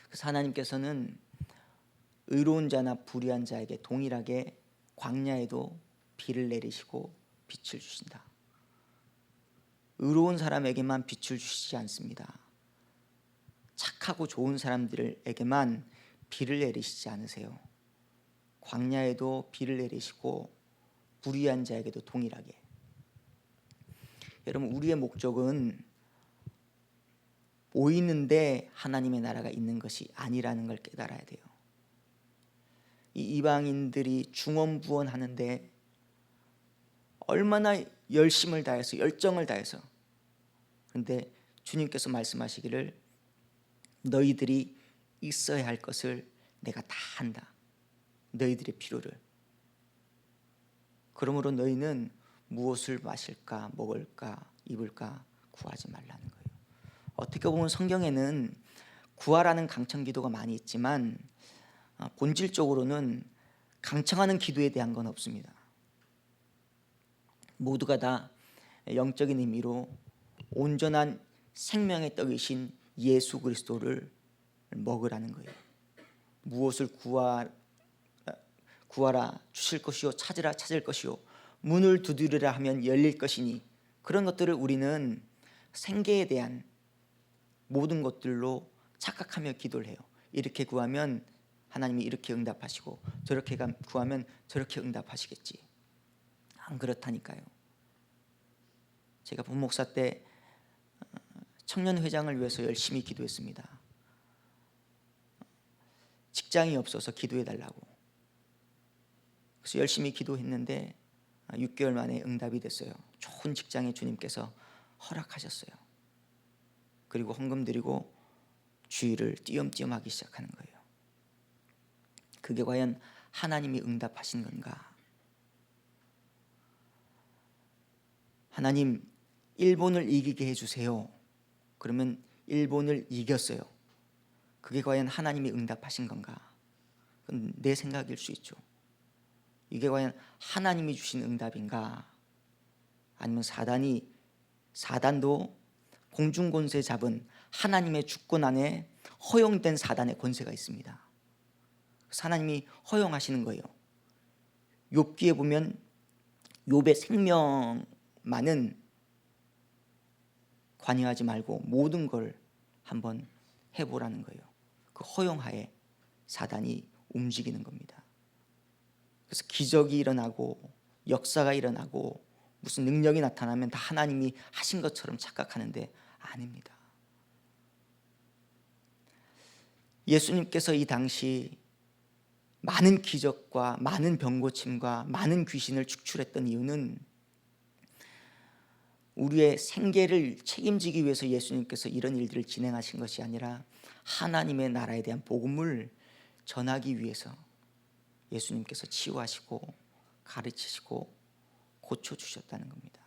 그래서 하나님께서는 의로운 자나 불의한 자에게 동일하게 광야에도 비를 내리시고 빛을 주신다. 의로운 사람에게만 빛을 주시지 않습니다. 착하고 좋은 사람들에게만 비를 내리시지 않으세요. 광야에도 비를 내리시고 불의한 자에게도 동일하게. 여러분, 우리의 목적은 보이는데 하나님의 나라가 있는 것이 아니라는 걸 깨달아야 돼요. 이 이방인들이 중언부언하는데 얼마나 열심을 다해서, 열정을 다해서, 그런데 주님께서 말씀하시기를 너희들이 있어야 할 것을 내가 다 한다. 너희들의 필요를. 그러므로 너희는 무엇을 마실까, 먹을까, 입을까 구하지 말라는 거예요. 어떻게 보면 성경에는 구하라는 강청 기도가 많이 있지만 본질적으로는 강청하는 기도에 대한 건 없습니다. 모두가 다 영적인 의미로 온전한 생명의 떡이신 예수 그리스도를 먹으라는 거예요. 무엇을 구하라 주실 것이요, 찾으라 찾을 것이요, 문을 두드리라 하면 열릴 것이니, 그런 것들을 우리는 생계에 대한 모든 것들로 착각하며 기도를 해요. 이렇게 구하면 하나님이 이렇게 응답하시고 저렇게 구하면 저렇게 응답하시겠지. 안 그렇다니까요. 제가 부목사 때 청년회장을 위해서 열심히 기도했습니다. 직장이 없어서 기도해 달라고. 그래서 열심히 기도했는데 6개월 만에 응답이 됐어요. 좋은 직장에 주님께서 허락하셨어요. 그리고 헌금 드리고 주의를 띄엄띄엄 하기 시작하는 거예요. 그게 과연 하나님이 응답하신 건가? 하나님, 일본을 이기게 해주세요. 그러면 일본을 이겼어요. 그게 과연 하나님이 응답하신 건가? 그건 내 생각일 수 있죠. 이게 과연 하나님이 주신 응답인가? 아니면 사단도 공중권세 잡은 하나님의 주권 안에 허용된 사단의 권세가 있습니다. 하나님이 허용하시는 거예요. 욥기에 보면 욥의 생명만은 관여하지 말고 모든 걸 한번 해보라는 거예요. 그 허용하에 사단이 움직이는 겁니다. 그래서 기적이 일어나고 역사가 일어나고 무슨 능력이 나타나면 다 하나님이 하신 것처럼 착각하는데 아닙니다. 예수님께서 이 당시 많은 기적과 많은 병고침과 많은 귀신을 축출했던 이유는 우리의 생계를 책임지기 위해서 예수님께서 이런 일들을 진행하신 것이 아니라 하나님의 나라에 대한 복음을 전하기 위해서 예수님께서 치유하시고 가르치시고 고쳐주셨다는 겁니다.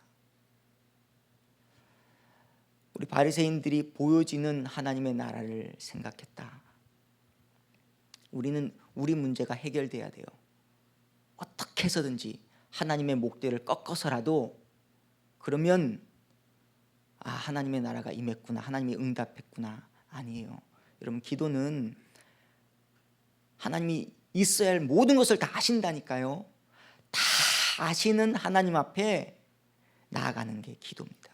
우리 바리새인들이 보여지는 하나님의 나라를 생각했다. 우리는 우리 문제가 해결돼야 돼요. 어떻게 해서든지 하나님의 목대를 꺾어서라도 그러면 하나님의 나라가 임했구나, 하나님이 응답했구나. 아니에요. 여러분, 기도는 하나님이 있어야 할 모든 것을 다 아신다니까요. 다 아시는 하나님 앞에 나아가는 게 기도입니다.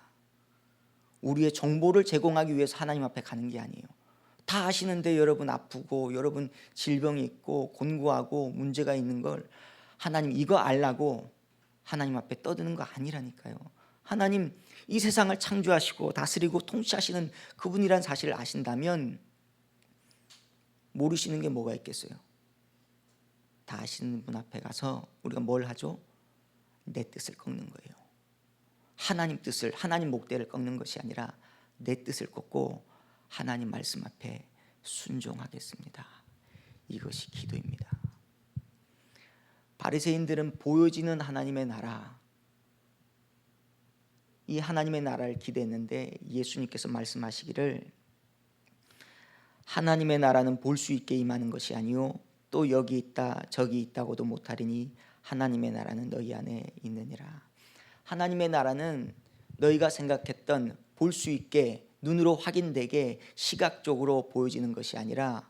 우리의 정보를 제공하기 위해서 하나님 앞에 가는 게 아니에요. 다 아시는데 여러분 아프고 여러분 질병이 있고 곤고하고 문제가 있는 걸 하나님 이거 알라고 하나님 앞에 떠드는 거 아니라니까요. 하나님 이 세상을 창조하시고 다스리고 통치하시는 그분이란 사실을 아신다면 모르시는 게 뭐가 있겠어요? 다 아시는 분 앞에 가서 우리가 뭘 하죠? 내 뜻을 꺾는 거예요. 하나님 뜻을, 하나님 목대를 꺾는 것이 아니라 내 뜻을 꺾고 하나님 말씀 앞에 순종하겠습니다. 이것이 기도입니다. 바리새인들은 보여지는 하나님의 나라, 이 하나님의 나라를 기대했는데 예수님께서 말씀하시기를 하나님의 나라는 볼 수 있게 임하는 것이 아니요 또 여기 있다 저기 있다고도 못하리니 하나님의 나라는 너희 안에 있느니라. 하나님의 나라는 너희가 생각했던 볼 수 있게 눈으로 확인되게 시각적으로 보여지는 것이 아니라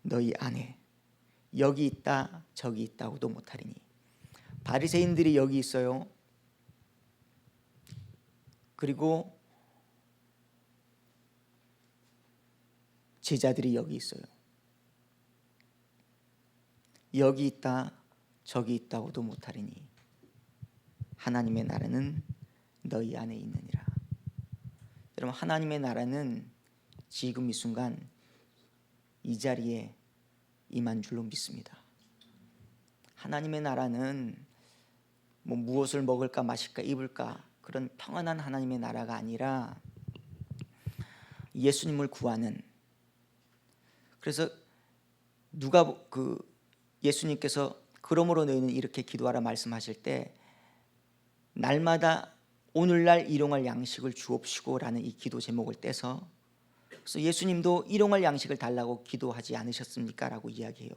너희 안에 여기 있다 저기 있다고도 못하리니. 바리새인들이 여기 있어요. 그리고 제자들이 여기 있어요. 여기 있다 저기 있다고도 못하리니 하나님의 나라는 너희 안에 있느니라. 여러분, 하나님의 나라는 지금 이 순간 이 자리에 임한 줄로 믿습니다. 하나님의 나라는 뭐 무엇을 먹을까 마실까 입을까 그런 평안한 하나님의 나라가 아니라 예수님을 구하는, 그래서 예수님께서 그러므로 너희는 이렇게 기도하라 말씀하실 때 날마다 오늘날 일용할 양식을 주옵시고라는 이 기도 제목을 떼서, 그래서 예수님도 일용할 양식을 달라고 기도하지 않으셨습니까? 라고 이야기해요.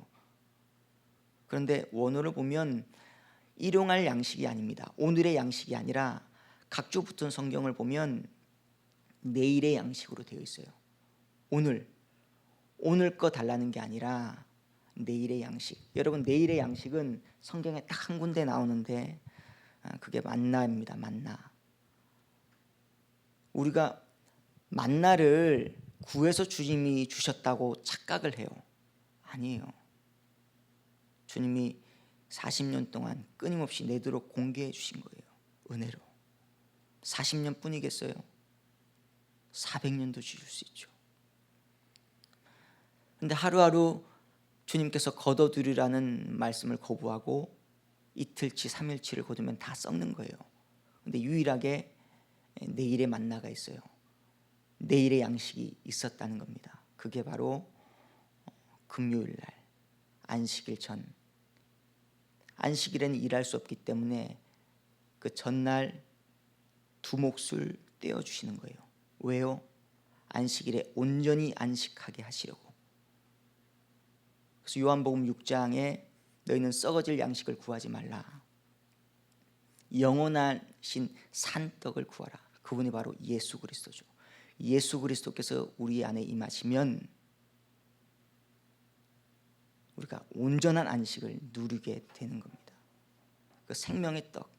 그런데 원어를 보면 일용할 양식이 아닙니다. 오늘의 양식이 아니라 각주 붙은 성경을 보면 내일의 양식으로 되어 있어요. 오늘 거 달라는 게 아니라 내일의 양식. 여러분, 내일의 양식은 성경에 딱 한 군데 나오는데 그게 만나입니다. 만나. 우리가 만나를 구해서 주님이 주셨다고 착각을 해요. 아니에요. 주님이 40년 동안 끊임없이 내도록 공개해 주신 거예요. 은혜로. 40년 뿐이겠어요? 400년도 주실 수 있죠. 근데 하루하루 주님께서 거둬두리라는 말씀을 거부하고 이틀치 3일치를 거두면 다 썩는 거예요. 근데 유일하게 내일의 만나가 있어요. 내일의 양식이 있었다는 겁니다. 그게 바로 금요일 날 안식일 전. 안식일에는 일할 수 없기 때문에 그 전날 두 몫을 떼어 주시는 거예요. 왜요? 안식일에 온전히 안식하게 하시려고. 그래서 요한복음 6장에 너희는 썩어질 양식을 구하지 말라. 영원하신 산떡을 구하라. 그분이 바로 예수 그리스도죠. 예수 그리스도께서 우리 안에 임하시면 우리가 온전한 안식을 누리게 되는 겁니다. 그 생명의 떡.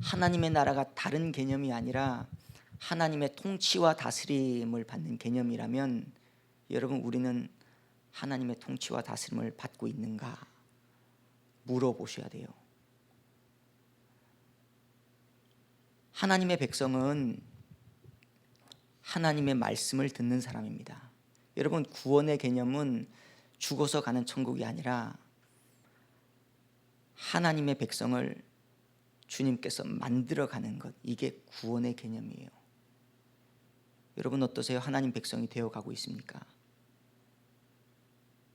하나님의 나라가 다른 개념이 아니라 하나님의 통치와 다스림을 받는 개념이라면 여러분, 우리는 하나님의 통치와 다스림을 받고 있는가 물어보셔야 돼요. 하나님의 백성은 하나님의 말씀을 듣는 사람입니다. 여러분, 구원의 개념은 죽어서 가는 천국이 아니라 하나님의 백성을 주님께서 만들어가는 것, 이게 구원의 개념이에요. 여러분 어떠세요? 하나님 백성이 되어가고 있습니까?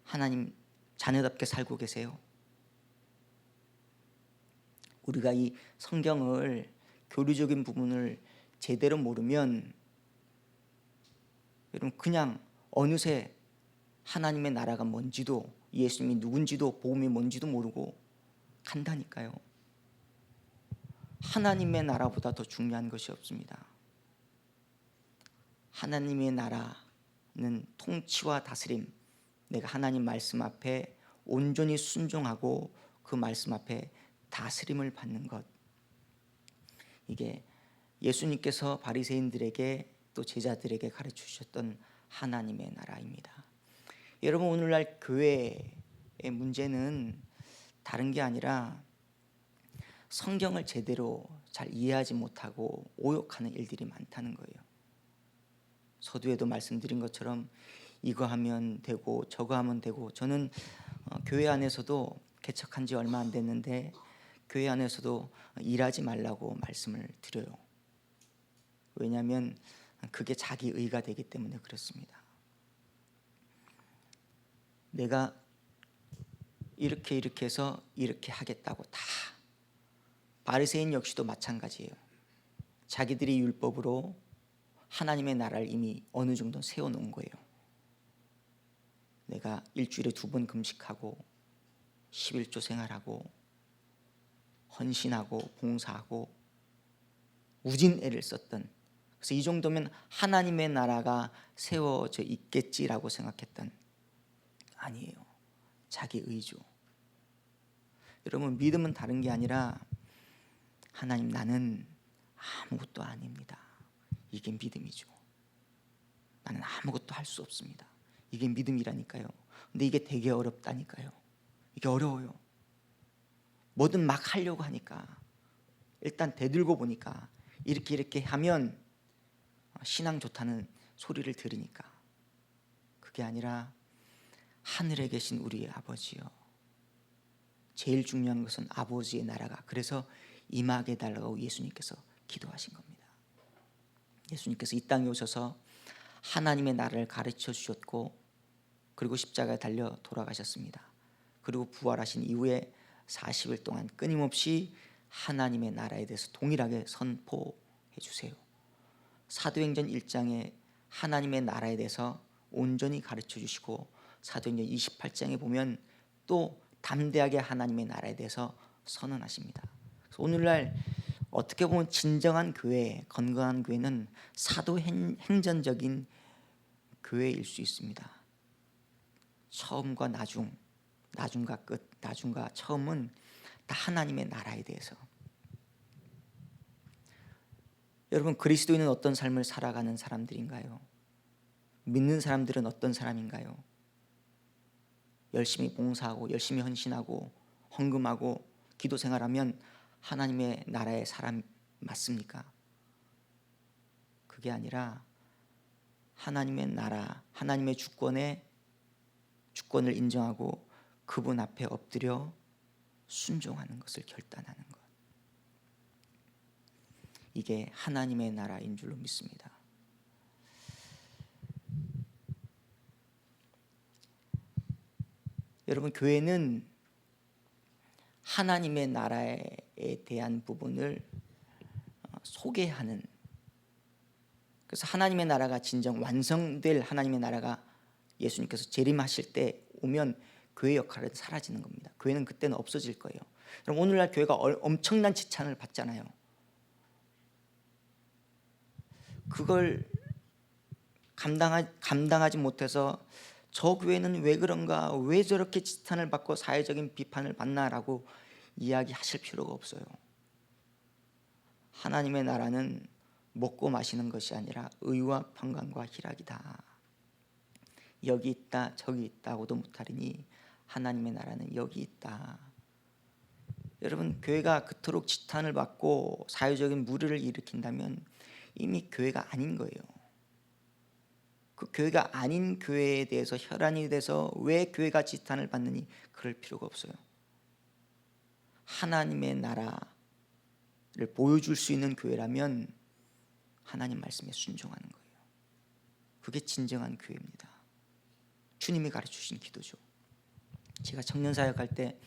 하나님 자녀답게 살고 계세요? 우리가 이 성경을 교리적인 부분을 제대로 모르면 여러분 그냥 어느새 하나님의 나라가 뭔지도 예수님이 누군지도 복음이 뭔지도 모르고 간다니까요. 하나님의 나라보다 더 중요한 것이 없습니다. 하나님의 나라는 통치와 다스림, 내가 하나님 말씀 앞에 온전히 순종하고 그 말씀 앞에 다스림을 받는 것, 이게 예수님께서 바리새인들에게 또 제자들에게 가르쳐 주셨던 하나님의 나라입니다. 여러분, 오늘날 교회의 문제는 다른 게 아니라 성경을 제대로 잘 이해하지 못하고 오역하는 일들이 많다는 거예요. 서두에도 말씀드린 것처럼 이거 하면 되고 저거 하면 되고, 저는 교회 안에서도 개척한 지 얼마 안 됐는데 교회 안에서도 일하지 말라고 말씀을 드려요. 왜냐하면 그게 자기 의가 되기 때문에 그렇습니다. 내가 이렇게 해서 이렇게 하겠다고 다. 바리새인 역시도 마찬가지예요. 자기들이 율법으로 하나님의 나라를 이미 어느 정도 세워놓은 거예요. 내가 일주일에 2번 금식하고 11조 생활하고 헌신하고 봉사하고 우진 애를 썼던, 그래서 이 정도면 하나님의 나라가 세워져 있겠지라고 생각했던, 아니에요. 자기 의죠. 여러분, 믿음은 다른 게 아니라 하나님, 나는 아무것도 아닙니다. 이게 믿음이죠. 나는 아무것도 할 수 없습니다. 이게 믿음이라니까요. 근데 이게 되게 어렵다니까요. 이게 어려워요. 뭐든 막 하려고 하니까, 일단 대들고 보니까 이렇게 하면 신앙 좋다는 소리를 들으니까, 그게 아니라 하늘에 계신 우리 아버지요, 제일 중요한 것은 아버지의 나라가, 그래서 임하게 달라고 예수님께서 기도하신 겁니다. 예수님께서 이 땅에 오셔서 하나님의 나라를 가르쳐 주셨고, 그리고 십자가에 달려 돌아가셨습니다. 그리고 부활하신 이후에 40일 동안 끊임없이 하나님의 나라에 대해서 동일하게 선포해 주세요. 사도행전 1장에 하나님의 나라에 대해서 온전히 가르쳐 주시고, 사도행전 28장에 보면 또 담대하게 하나님의 나라에 대해서 선언하십니다. 그래서 오늘날 어떻게 보면 진정한 교회, 건강한 교회는 사도행전적인 교회일 수 있습니다. 처음과 나중, 나중과 끝, 나중과 처음은 다 하나님의 나라에 대해서. 여러분, 그리스도인은 어떤 삶을 살아가는 사람들인가요? 믿는 사람들은 어떤 사람인가요? 열심히 봉사하고 열심히 헌신하고 헌금하고 기도 생활하면 하나님의 나라의 사람 맞습니까? 그게 아니라 하나님의 나라, 하나님의 주권을 인정하고 그분 앞에 엎드려 순종하는 것을 결단하는 것. 이게 하나님의 나라인 줄로 믿습니다. 여러분, 교회는 하나님의 나라에 대한 부분을 소개하는, 그래서 하나님의 나라가 진정 완성될 하나님의 나라가 예수님께서 재림하실 때 오면 교회 역할은 사라지는 겁니다. 교회는 그때는 없어질 거예요. 여러분, 오늘날 교회가 엄청난 지탄을 받잖아요. 그걸 감당하지 못해서 저 교회는 왜 그런가, 왜 저렇게 지탄을 받고 사회적인 비판을 받나라고 이야기하실 필요가 없어요. 하나님의 나라는 먹고 마시는 것이 아니라 의와 평강과 희락이다. 여기 있다 저기 있다고도 못하리니 하나님의 나라는 여기 있다. 여러분, 교회가 그토록 지탄을 받고 사회적인 물의를 일으킨다면 이미 교회가 아닌 거예요. 그 교회가 아닌 교회에 대해서 혈안이 돼서 왜 교회가 지탄을 받느니 그럴 필요가 없어요. 하나님의 나라를 보여줄 수 있는 교회라면 하나님 말씀에 순종하는 거예요. 그게 진정한 교회입니다. 주님이 가르쳐주신 기도죠. 제가 청년사역할 때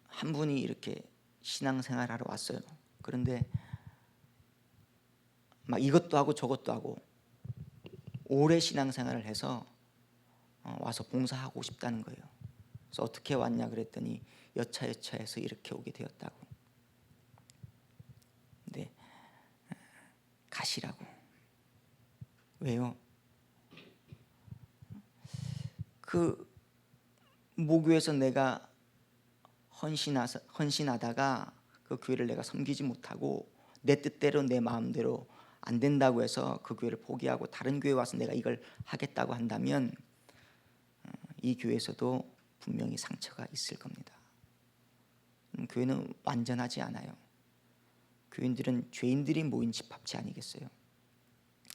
한 분이 이렇게 신앙생활하러 왔어요. 그런데 막 이것도 하고 저것도 하고 오래 신앙생활을 해서 와서 봉사하고 싶다는 거예요. 그래서 어떻게 왔냐 그랬더니 여차여차해서 이렇게 오게 되었다고. 근데 가시라고. 왜요? 그 모교에서 내가 헌신하다가 그 교회를 내가 섬기지 못하고 내 뜻대로 내 마음대로 안 된다고 해서 그 교회를 포기하고 다른 교회에 와서 내가 이걸 하겠다고 한다면 이 교회에서도 분명히 상처가 있을 겁니다. 교회는 완전하지 않아요. 교인들은 죄인들이 모인 집합체 아니겠어요?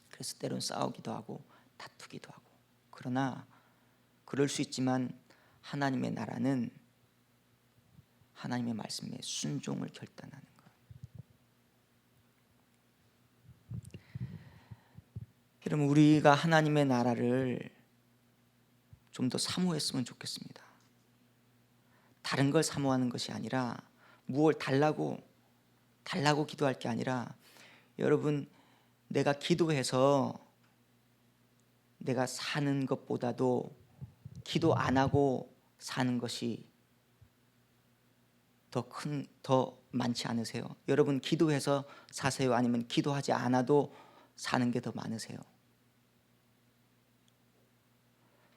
그래서 때론 싸우기도 하고 다투기도 하고. 그러나 그럴 수 있지만 하나님의 나라는 하나님의 말씀에 순종을 결단하는 거예요. 여러분, 우리가 하나님의 나라를 좀 더 사모했으면 좋겠습니다. 다른 걸 사모하는 것이 아니라 무엇을 달라고 기도할 게 아니라 여러분, 내가 기도해서 내가 사는 것보다도 기도 안 하고 사는 것이 더 많지 않으세요? 여러분, 기도해서 사세요? 아니면 기도하지 않아도 사는 게 더 많으세요?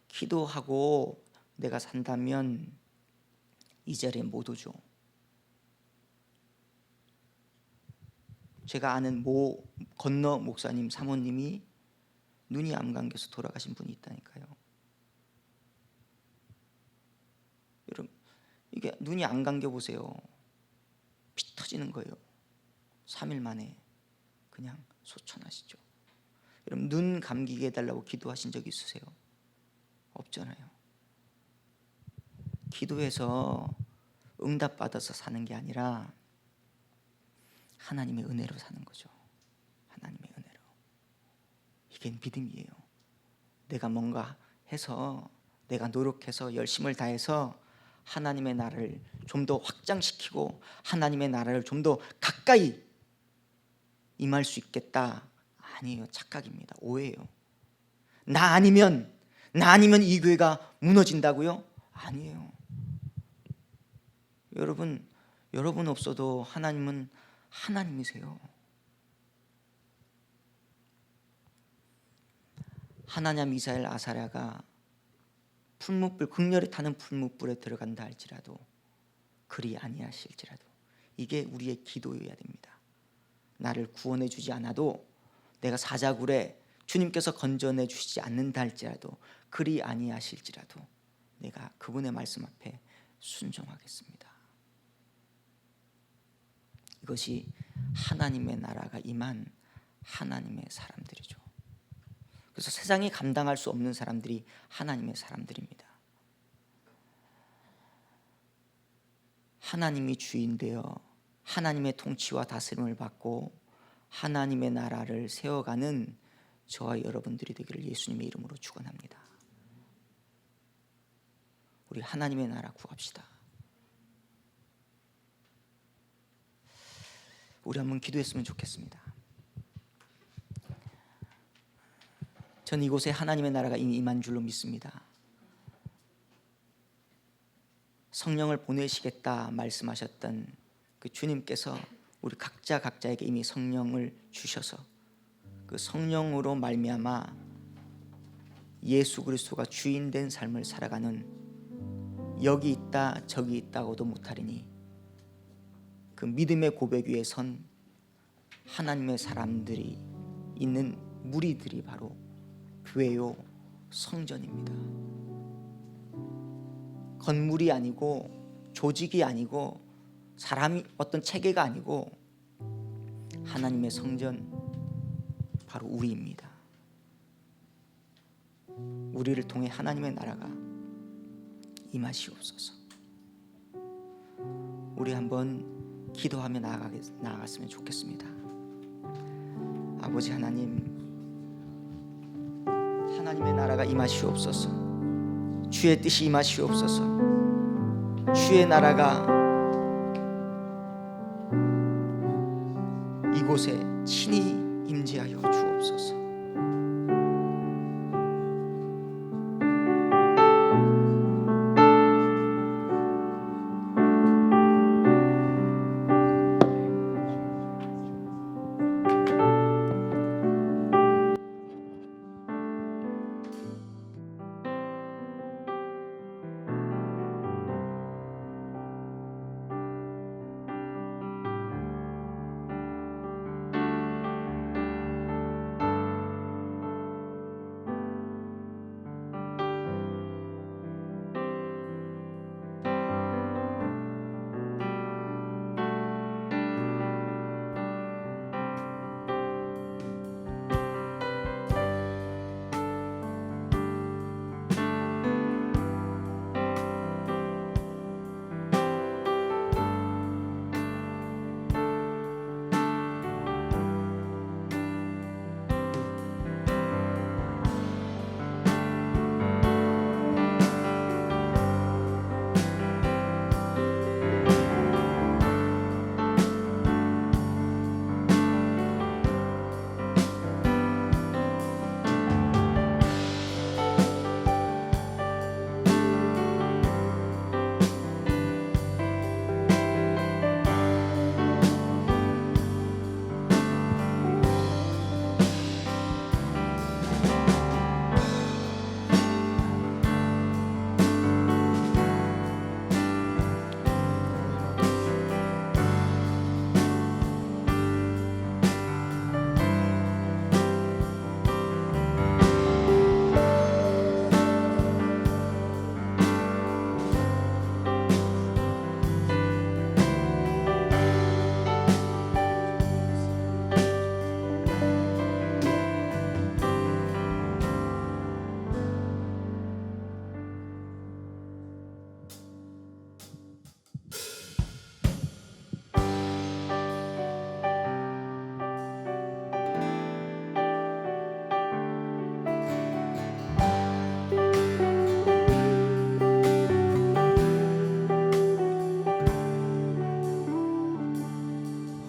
기도하고 내가 산다면 이 자리에 못 오죠. 제가 아는 건너 목사님 사모님이 눈이 안 감겨서 돌아가신 분이 있다니까요. 여러분, 이게 눈이 안 감겨 보세요. 피 터지는 거예요. 3일 만에 그냥 소천하시죠. 여러분, 눈 감기게 해달라고 기도하신 적 있으세요? 없잖아요. 기도해서 응답받아서 사는 게 아니라 하나님의 은혜로 사는 거죠. 하나님의 은혜로. 이게 믿음이에요. 내가 뭔가 해서, 내가 노력해서 열심을 다해서 하나님의 나라를 좀 더 확장시키고 하나님의 나라를 좀 더 가까이 임할 수 있겠다. 아니에요. 착각입니다. 오해예요. 나 아니면 이 교회가 무너진다고요? 아니에요. 여러분 없어도 하나님은 하나님이세요. 하나냐 미사엘 아사랴가 풀무불, 극렬히 타는 풀무불에 들어간다 할지라도 그리 아니하실지라도 이게 우리의 기도여야 됩니다. 나를 구원해 주지 않아도, 내가 사자굴에 주님께서 건져내 주시지 않는다 할지라도, 그리 아니하실지라도 내가 그분의 말씀 앞에 순종하겠습니다. 이것이 하나님의 나라가 임한 하나님의 사람들이죠. 그래서 세상이 감당할 수 없는 사람들이 하나님의 사람들입니다. 하나님이 주인 되어 하나님의 통치와 다스림을 받고 하나님의 나라를 세워가는 저와 여러분들이 되기를 예수님의 이름으로 축원합니다. 우리 하나님의 나라 구합시다. 우리 한번 기도했으면 좋겠습니다. 전 이곳에 하나님의 나라가 이미 임한 줄로 믿습니다. 성령을 보내시겠다 말씀하셨던 그 주님께서 우리 각자에게 이미 성령을 주셔서 그 성령으로 말미암아 예수 그리스도가 주인 된 삶을 살아가는, 여기 있다 저기 있다고도 못하리니 그 믿음의 고백 위에 선 하나님의 사람들이 있는 무리들이 바로 교회요 성전입니다. 건물이 아니고 조직이 아니고 사람이 어떤 체계가 아니고 하나님의 성전, 바로 우리입니다. 우리를 통해 하나님의 나라가 임하시옵소서. 우리 한번 기도하며 나아갔으면 좋겠습니다. 아버지 하나님, 하나님의 나라가 임하시옵소서. 주의 뜻이 임하시옵소서. 주의 나라가 이곳에 친히 임재하여 주옵소서.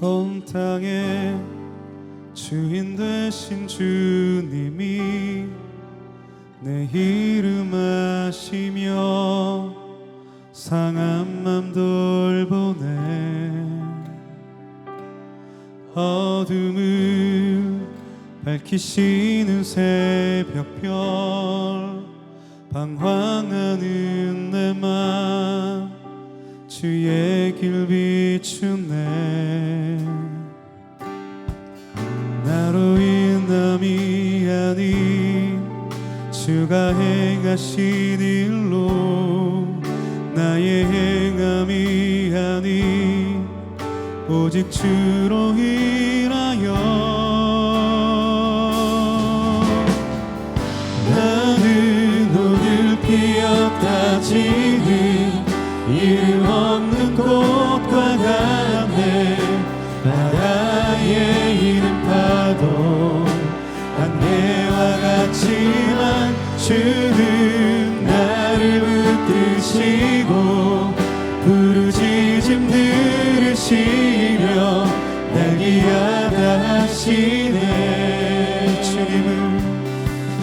온 땅의 주인 되신 주님이 내 이름 아시며 상한 맘 돌보네. 어둠을 밝히시는 새벽별, 방황하는 내 맘 주의 길 비추네. 행하신 일로 나의 행함이 아니 오직 주로 인하여 나는 오늘 피었다 지는 이름 없는 꽃과 같네 바다에 있는 파도 안개와 같지만 주는 나를 붙드시고 부르짖음 들으시며 날 기하다 하시네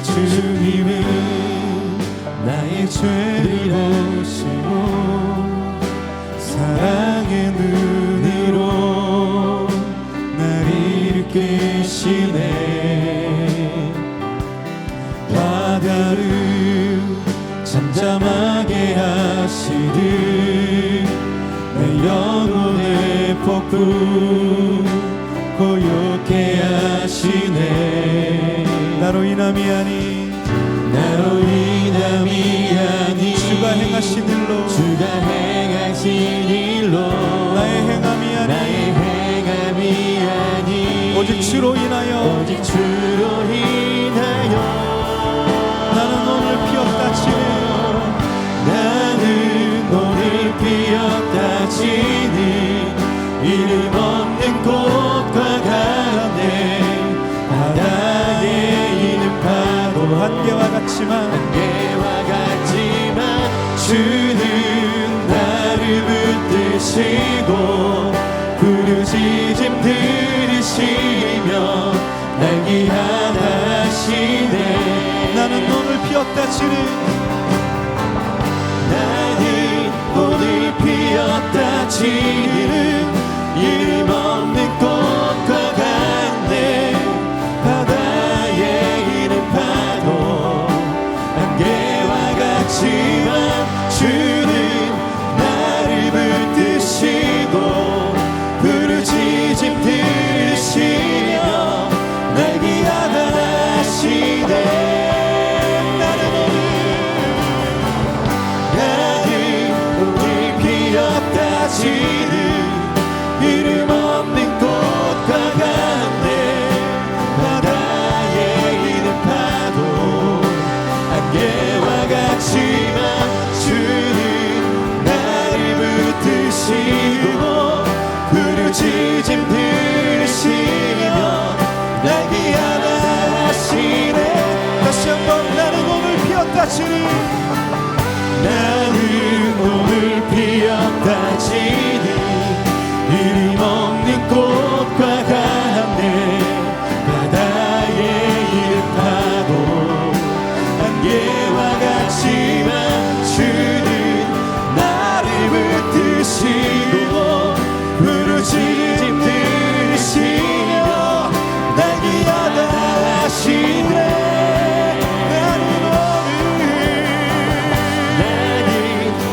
주님은 나의 죄를 보시고 사랑의 눈으로 날 이끌시네 바다를 잠잠하게 하시듯 내 영혼의 폭풍 고요케 하시네 나로 인함이 아니 주가 행하신 일로 나의 행함이 아니 오직 주로 인하여 나는 오늘 피었다 지는 이름 없는 꽃과 같네 바다에 있는 파도 안개와 같지만 주는 나를 붙드시고 부르짖음 들으시며 날 기하다 하시네 나는 오늘 피었다 지는 이름 없는 꽃과 같네 바다에 있는 파도 안개와 같지만 주는 나를 붙드시고 부르짖음 들으시며 날 기하다 하시네 나는 오늘 피었다 지는 이름 없는 꽃과 같네 바다에 있는 파도 안개와 같지만 주는 나를 붙드시고 부르짖음 들으시며 날 기하다 하시네 다시 한번 나는 오늘 피었다 지는 나는 오늘 피었다 지는 이름 없는 꽃과 같네 바다에 있는 파도 안개와 같지만 주는 나를 붙드시고 부르짖음 들으시며 날 기하다 하시네 나는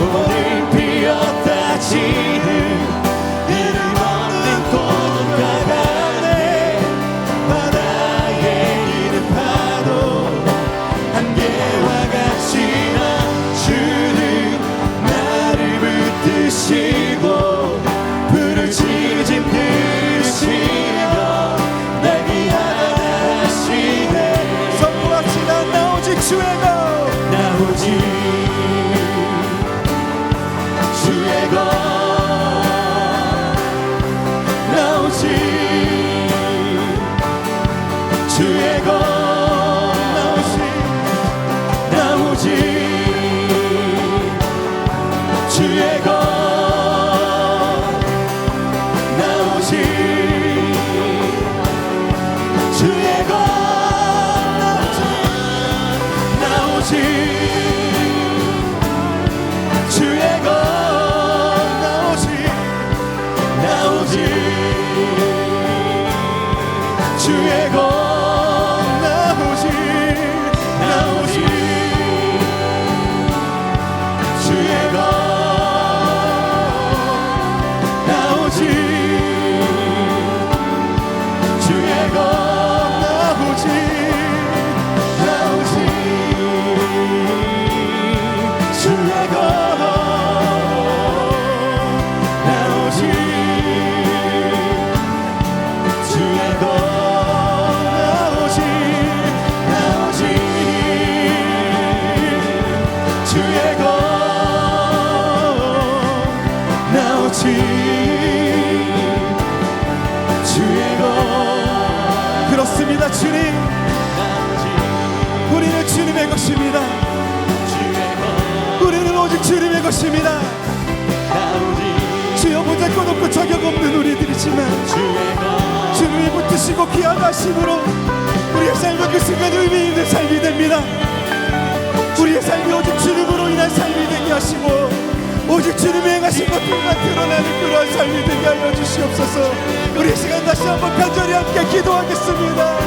오늘 피었다 지는 이름 없는 꽃과 같네 바다에 있는 파도 안개와 같지만 주는 나를 붙드시고 부르짖음 들으시며 날 기하다 하시네 선포합시다 나 오직 주의 것 나 오직 주의 것 주의 것. 그렇습니다 주님, 우리는 주님의 것입니다. 우리는 오직 주님의 것입니다. 주여 보잘것 없고 자격 없는 우리들이지만 주님이 붙드시고 귀하다심으로 우리의 삶은 그 순간 의미 있는 삶이 됩니다. 우리의 삶이 오직 주님으로 인한 삶이 되게 하시고 오직 주님의 행하신 것들과 드러나는 그러한 삶이 되게 하여 주시옵소서. 우리 시간 다시 한번 간절히 함께 기도하겠습니다.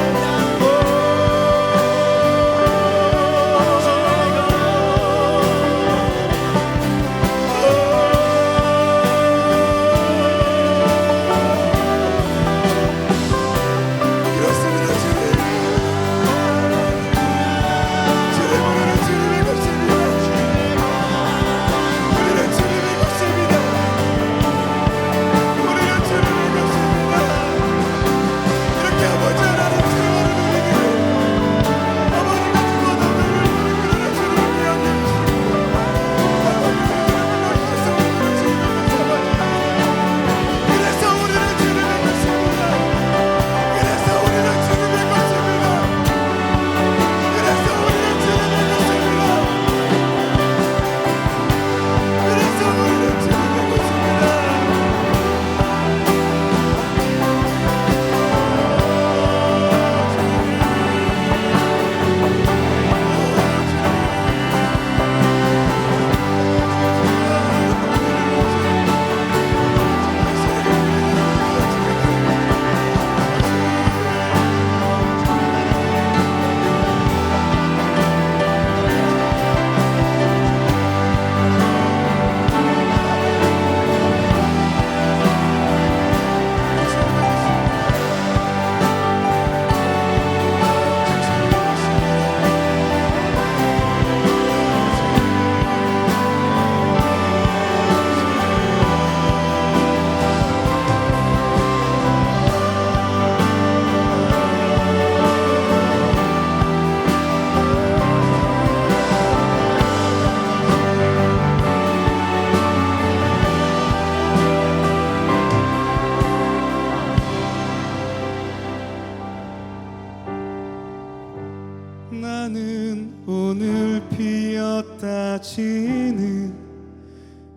나는 오늘 피었다 지는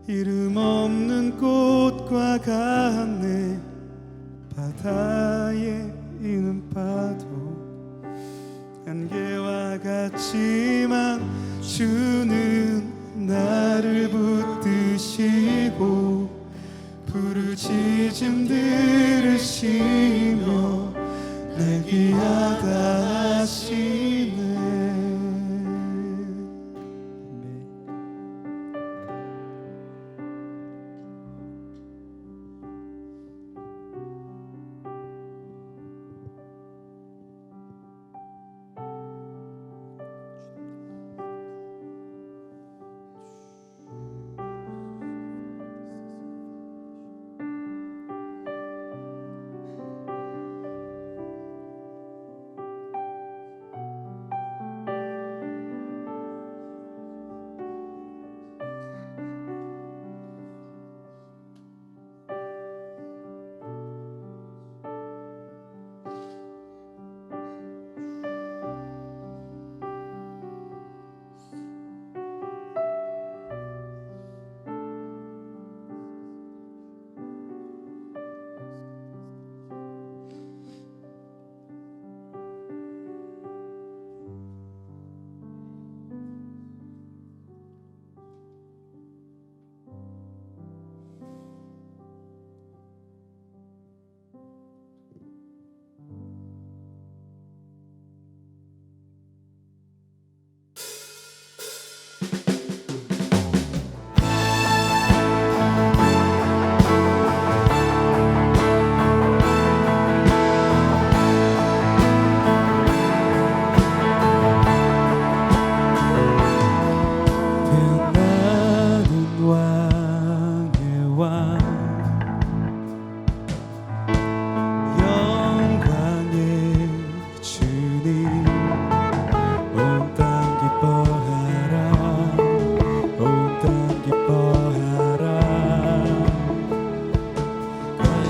이름 없는 꽃과 같네. 바다에 있는 파도 안개와 같지만 주는 나를 붙드시고 부르짖음 들으시며 날 귀하다 하시네.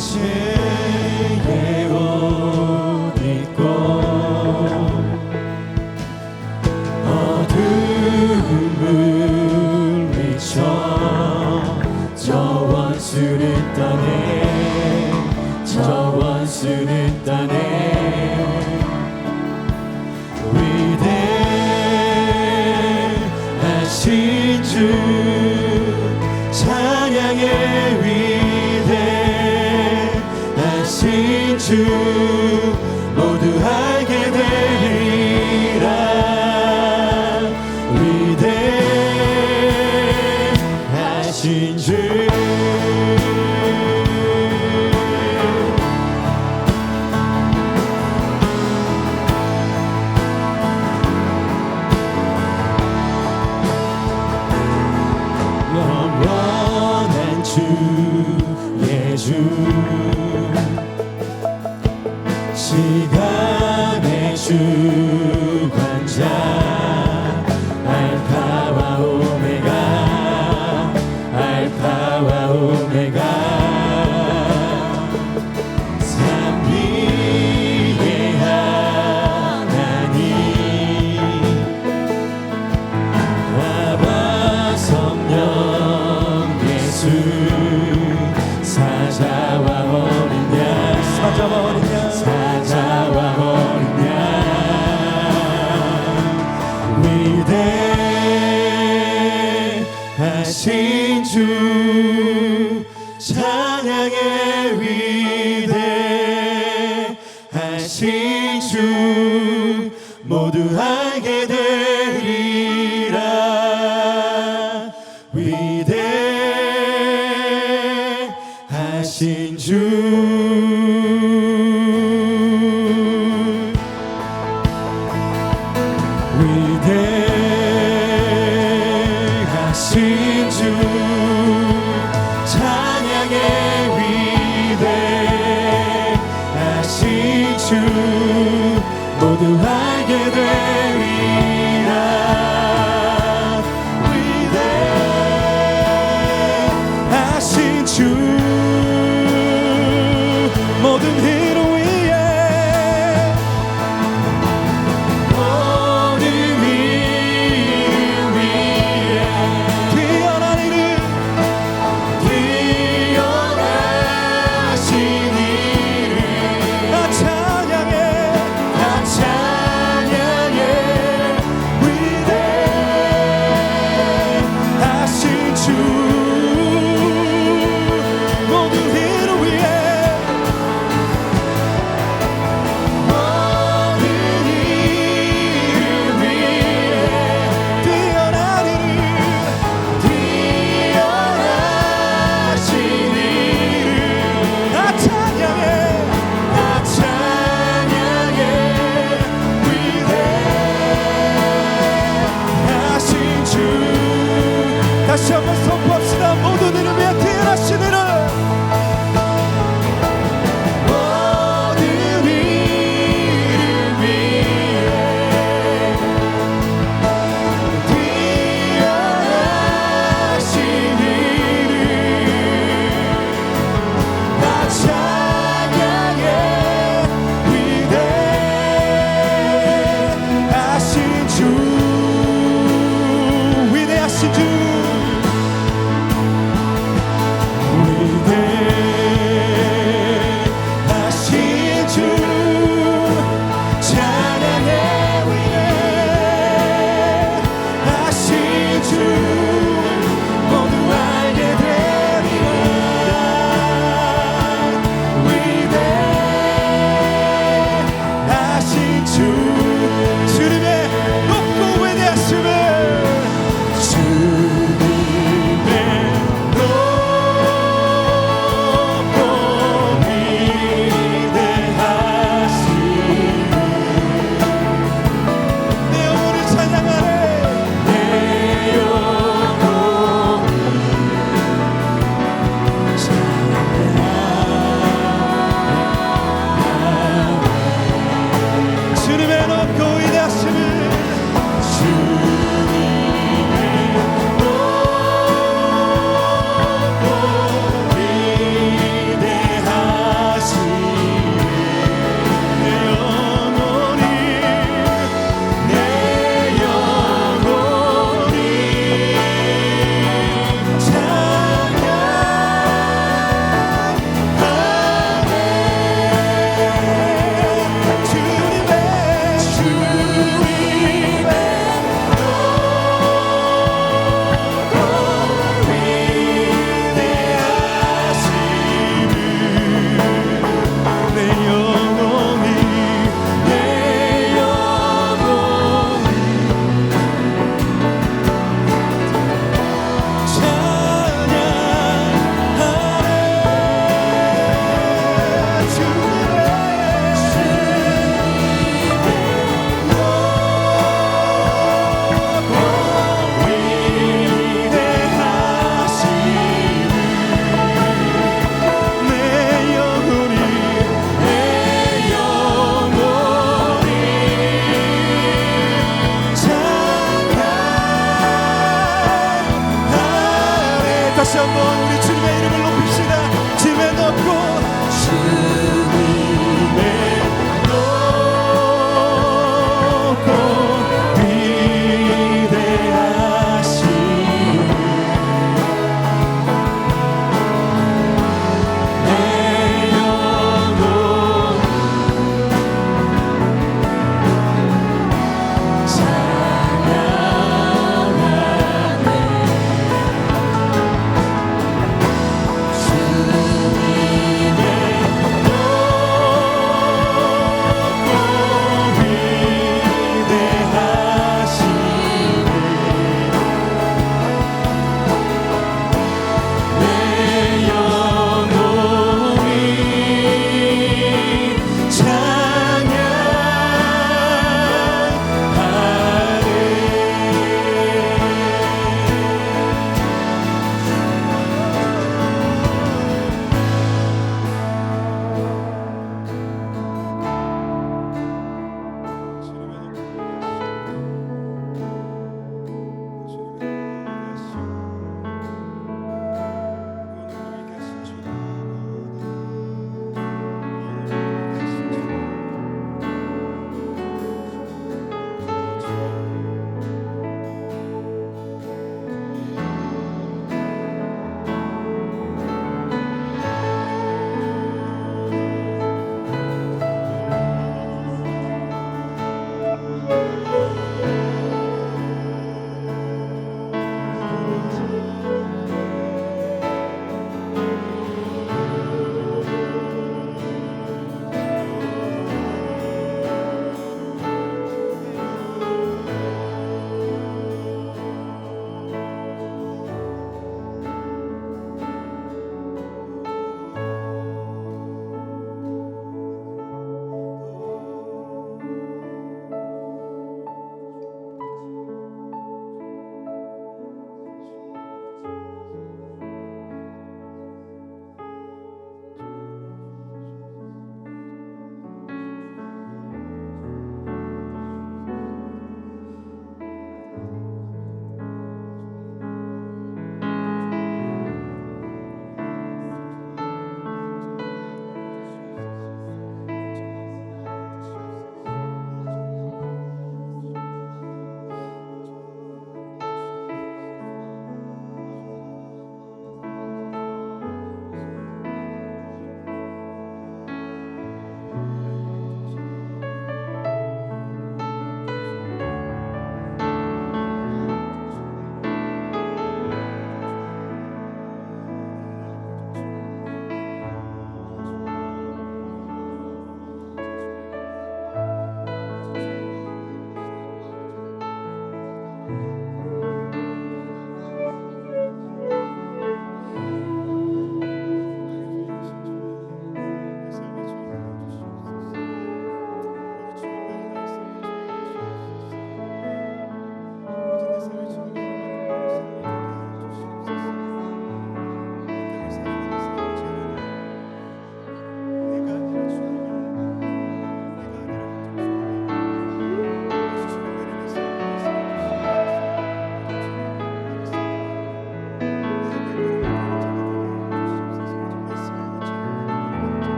죄의 옷 입고 어둠을 미쳐 저 원수를 떠내 저 원수를 떠내 위대하신 주 찬양의 위대하신 주 모두 알게 되리라 위대하신 주 영원한 주의 주 시간의 주관자 알파와 오메가 알파와 오메가 삼위의 하나님 아바 성령 예수 사자와 어린 양 사자와 어린 양 위대하신 주 찬양의 위대하신 주 모두 알게 되리라 위대하신 주 위대하신 주 찬양의 위대하신 주 모두 알게 되리라 위대하신 주 모든 희로 위에 모든 희로 위에 뛰어난 이름 뛰어나신 이름 나 찬양해 위대하신 주 모든 희로 위에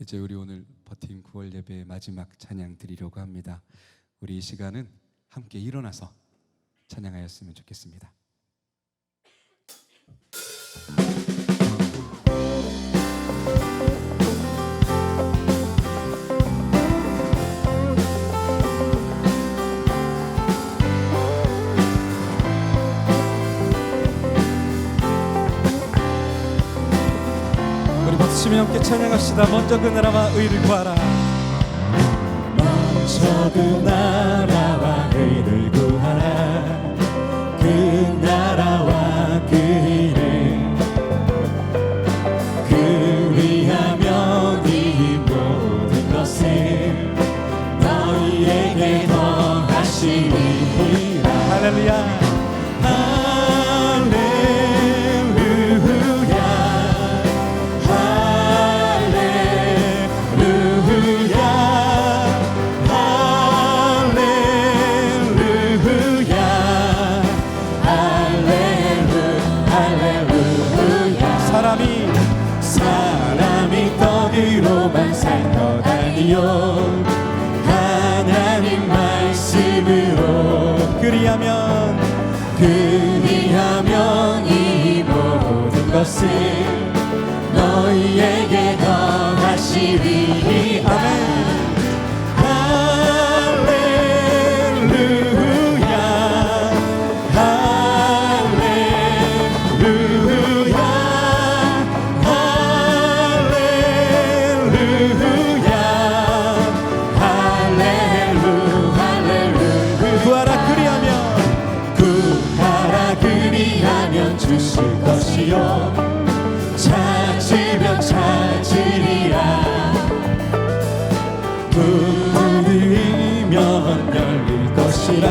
이제 우리 오늘 버팀 9월 예배의 마지막 찬양 드리려고 합니다. 우리 이 시간은 함께 일어나서 찬양하였으면 좋겠습니다. 우리 박수치며 함께 찬양합시다. 먼저 그 나라와 의를 구하라. 먼저 그 나라와 의를 구하라. 그 나라와 그 의를 그리하면 이 모든 것을 너희에게 더하시리라. 할렐루야. 사람이 떡으로만 살 것 아니요 하나님 말씀으로 그리하면 이 모든 것을 너희에게 더하시리. 아멘. 주실 것이요 찾으면 찾으리라. 두드리면 열릴 것이라.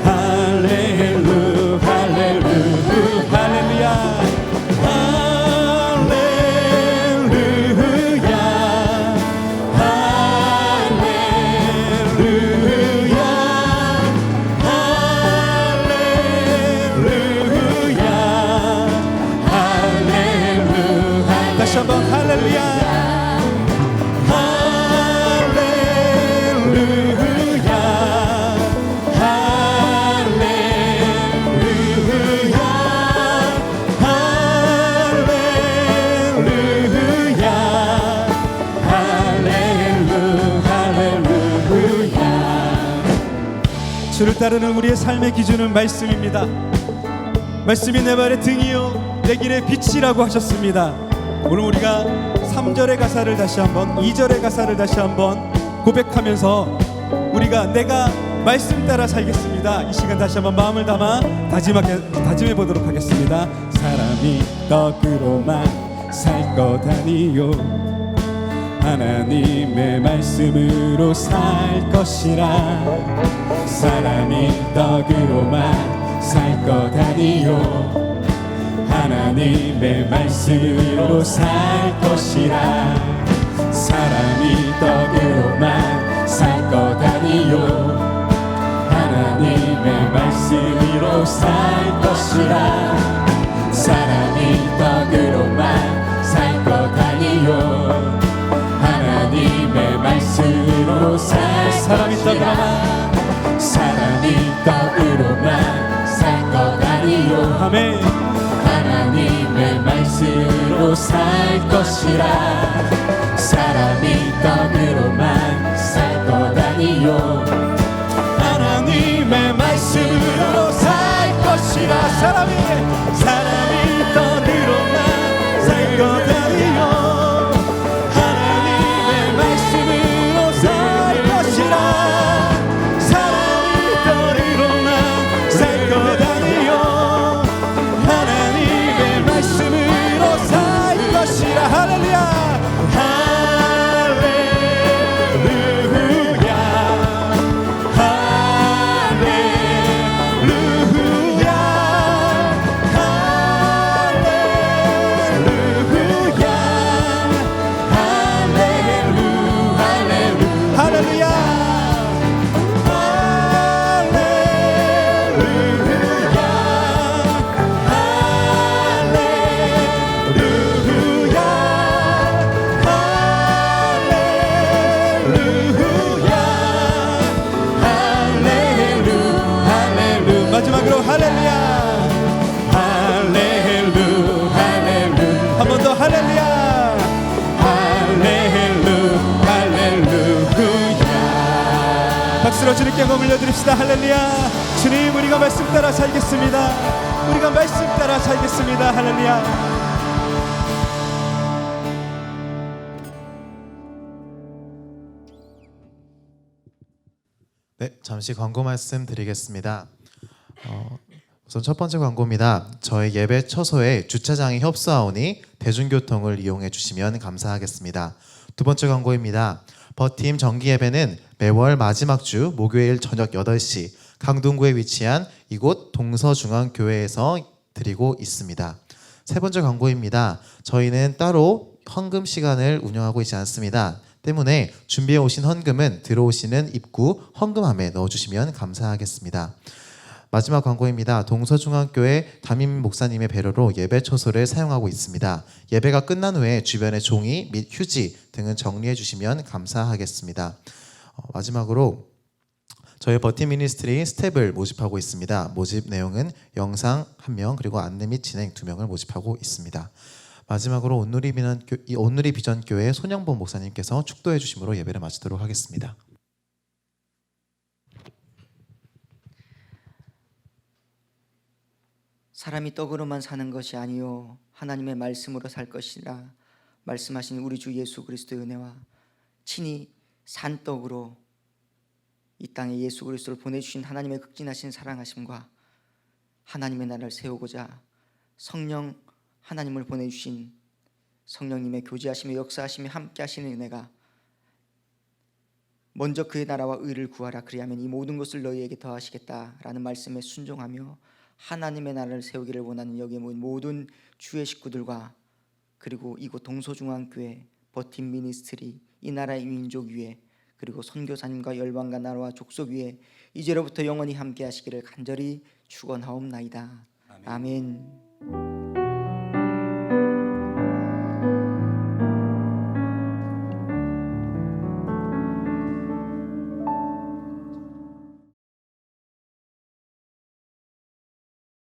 할렐루 할렐루 할렐루야. 할렐루야 할렐루야 다시 한번 할렐루야. 할렐루야 할렐루야 할렐루야 할렐루야. 주를 따르는 우리의 삶의 기준은 말씀입니다. 말씀이 내 발의 등이요 내 길의 빛이라고 하셨습니다. 오늘 우리가 3절의 가사를 다시 한번 2절의 가사를 다시 한번 고백하면서 우리가 내가 말씀 따라 살겠습니다. 이 시간 다시 한번 마음을 담아 다짐해 보도록 하겠습니다. 사람이 떡으로만 살 것 아니요 하나님의 말씀으로 살 것이라. 사람이 떡으로만 살 것 아니요 하나님의 말씀으로 살 것이라. 사람이 떡으로만 살 것 아니요 하나님의 말씀으로 살 것이라. 사람이 떡으로만 살 것 아니요 하나님의 말씀으로 살 사람이 떡으로만 살 것 아니요 아멘. 하나님의 말씀으로 살 것이라. 사람이 떡으로만 살 것 아니요 하나님의 말씀으로 살 것이라. 사람이 떡으로만 살 것 아니요 하나님의 말씀으로 살 것이라. 사람이 떡으로만 살 것 아니요 말씀으로 살 것이라. 할렐루야 할렐루야 할렐루야 박수로 주님께 영광 올려드립시다. 할렐루야. 주님, 우리가 말씀 따라 살겠습니다. 우리가 말씀 따라 살겠습니다. 할렐루야. 네, 잠시 광고 말씀 드리겠습니다. 우선 첫 번째 광고입니다. 저희 예배 처소에 주차장이 협소하오니 대중교통을 이용해 주시면 감사하겠습니다. 두 번째 광고입니다. 버팀 정기 예배는 매월 마지막 주 목요일 저녁 8시 강동구에 위치한 이곳 동서중앙교회에서 드리고 있습니다. 세 번째 광고입니다. 저희는 따로 헌금 시간을 운영하고 있지 않습니다. 때문에 준비해 오신 헌금은 들어오시는 입구 헌금함에 넣어주시면 감사하겠습니다. 마지막 광고입니다. 동서중앙교회 담임 목사님의 배려로 예배 처소를 사용하고 있습니다. 예배가 끝난 후에 주변의 종이 및 휴지 등은 정리해 주시면 감사하겠습니다. 마지막으로 저희 버팀 미니스트리 스텝을 모집하고 있습니다. 모집 내용은 영상 1명 그리고 안내 및 진행 2명을 모집하고 있습니다. 마지막으로 온누리 비전교회 손영범 목사님께서 축도해 주심으로 예배를 마치도록 하겠습니다. 사람이 떡으로만 사는 것이 아니요 하나님의 말씀으로 살 것이라 말씀하신 우리 주 예수 그리스도의 은혜와 친히 산떡으로 이 땅에 예수 그리스도를 보내주신 하나님의 극진하신 사랑하심과 하나님의 나라를 세우고자 성령 하나님을 보내주신 성령님의 교제하심의 역사하심이 함께 하시는 은혜가 먼저 그의 나라와 의를 구하라 그리하면 이 모든 것을 너희에게 더하시겠다라는 말씀에 순종하며 하나님의 나라를 세우기를 원하는 여기에 모인 모든 주의 식구들과 그리고 이곳 동서중앙교회 버팀 미니스트리 이 나라의 민족 위에 그리고 선교사님과 열방과 나라와 족속 위에 이제로부터 영원히 함께 하시기를 간절히 축원하옵나이다. 아멘.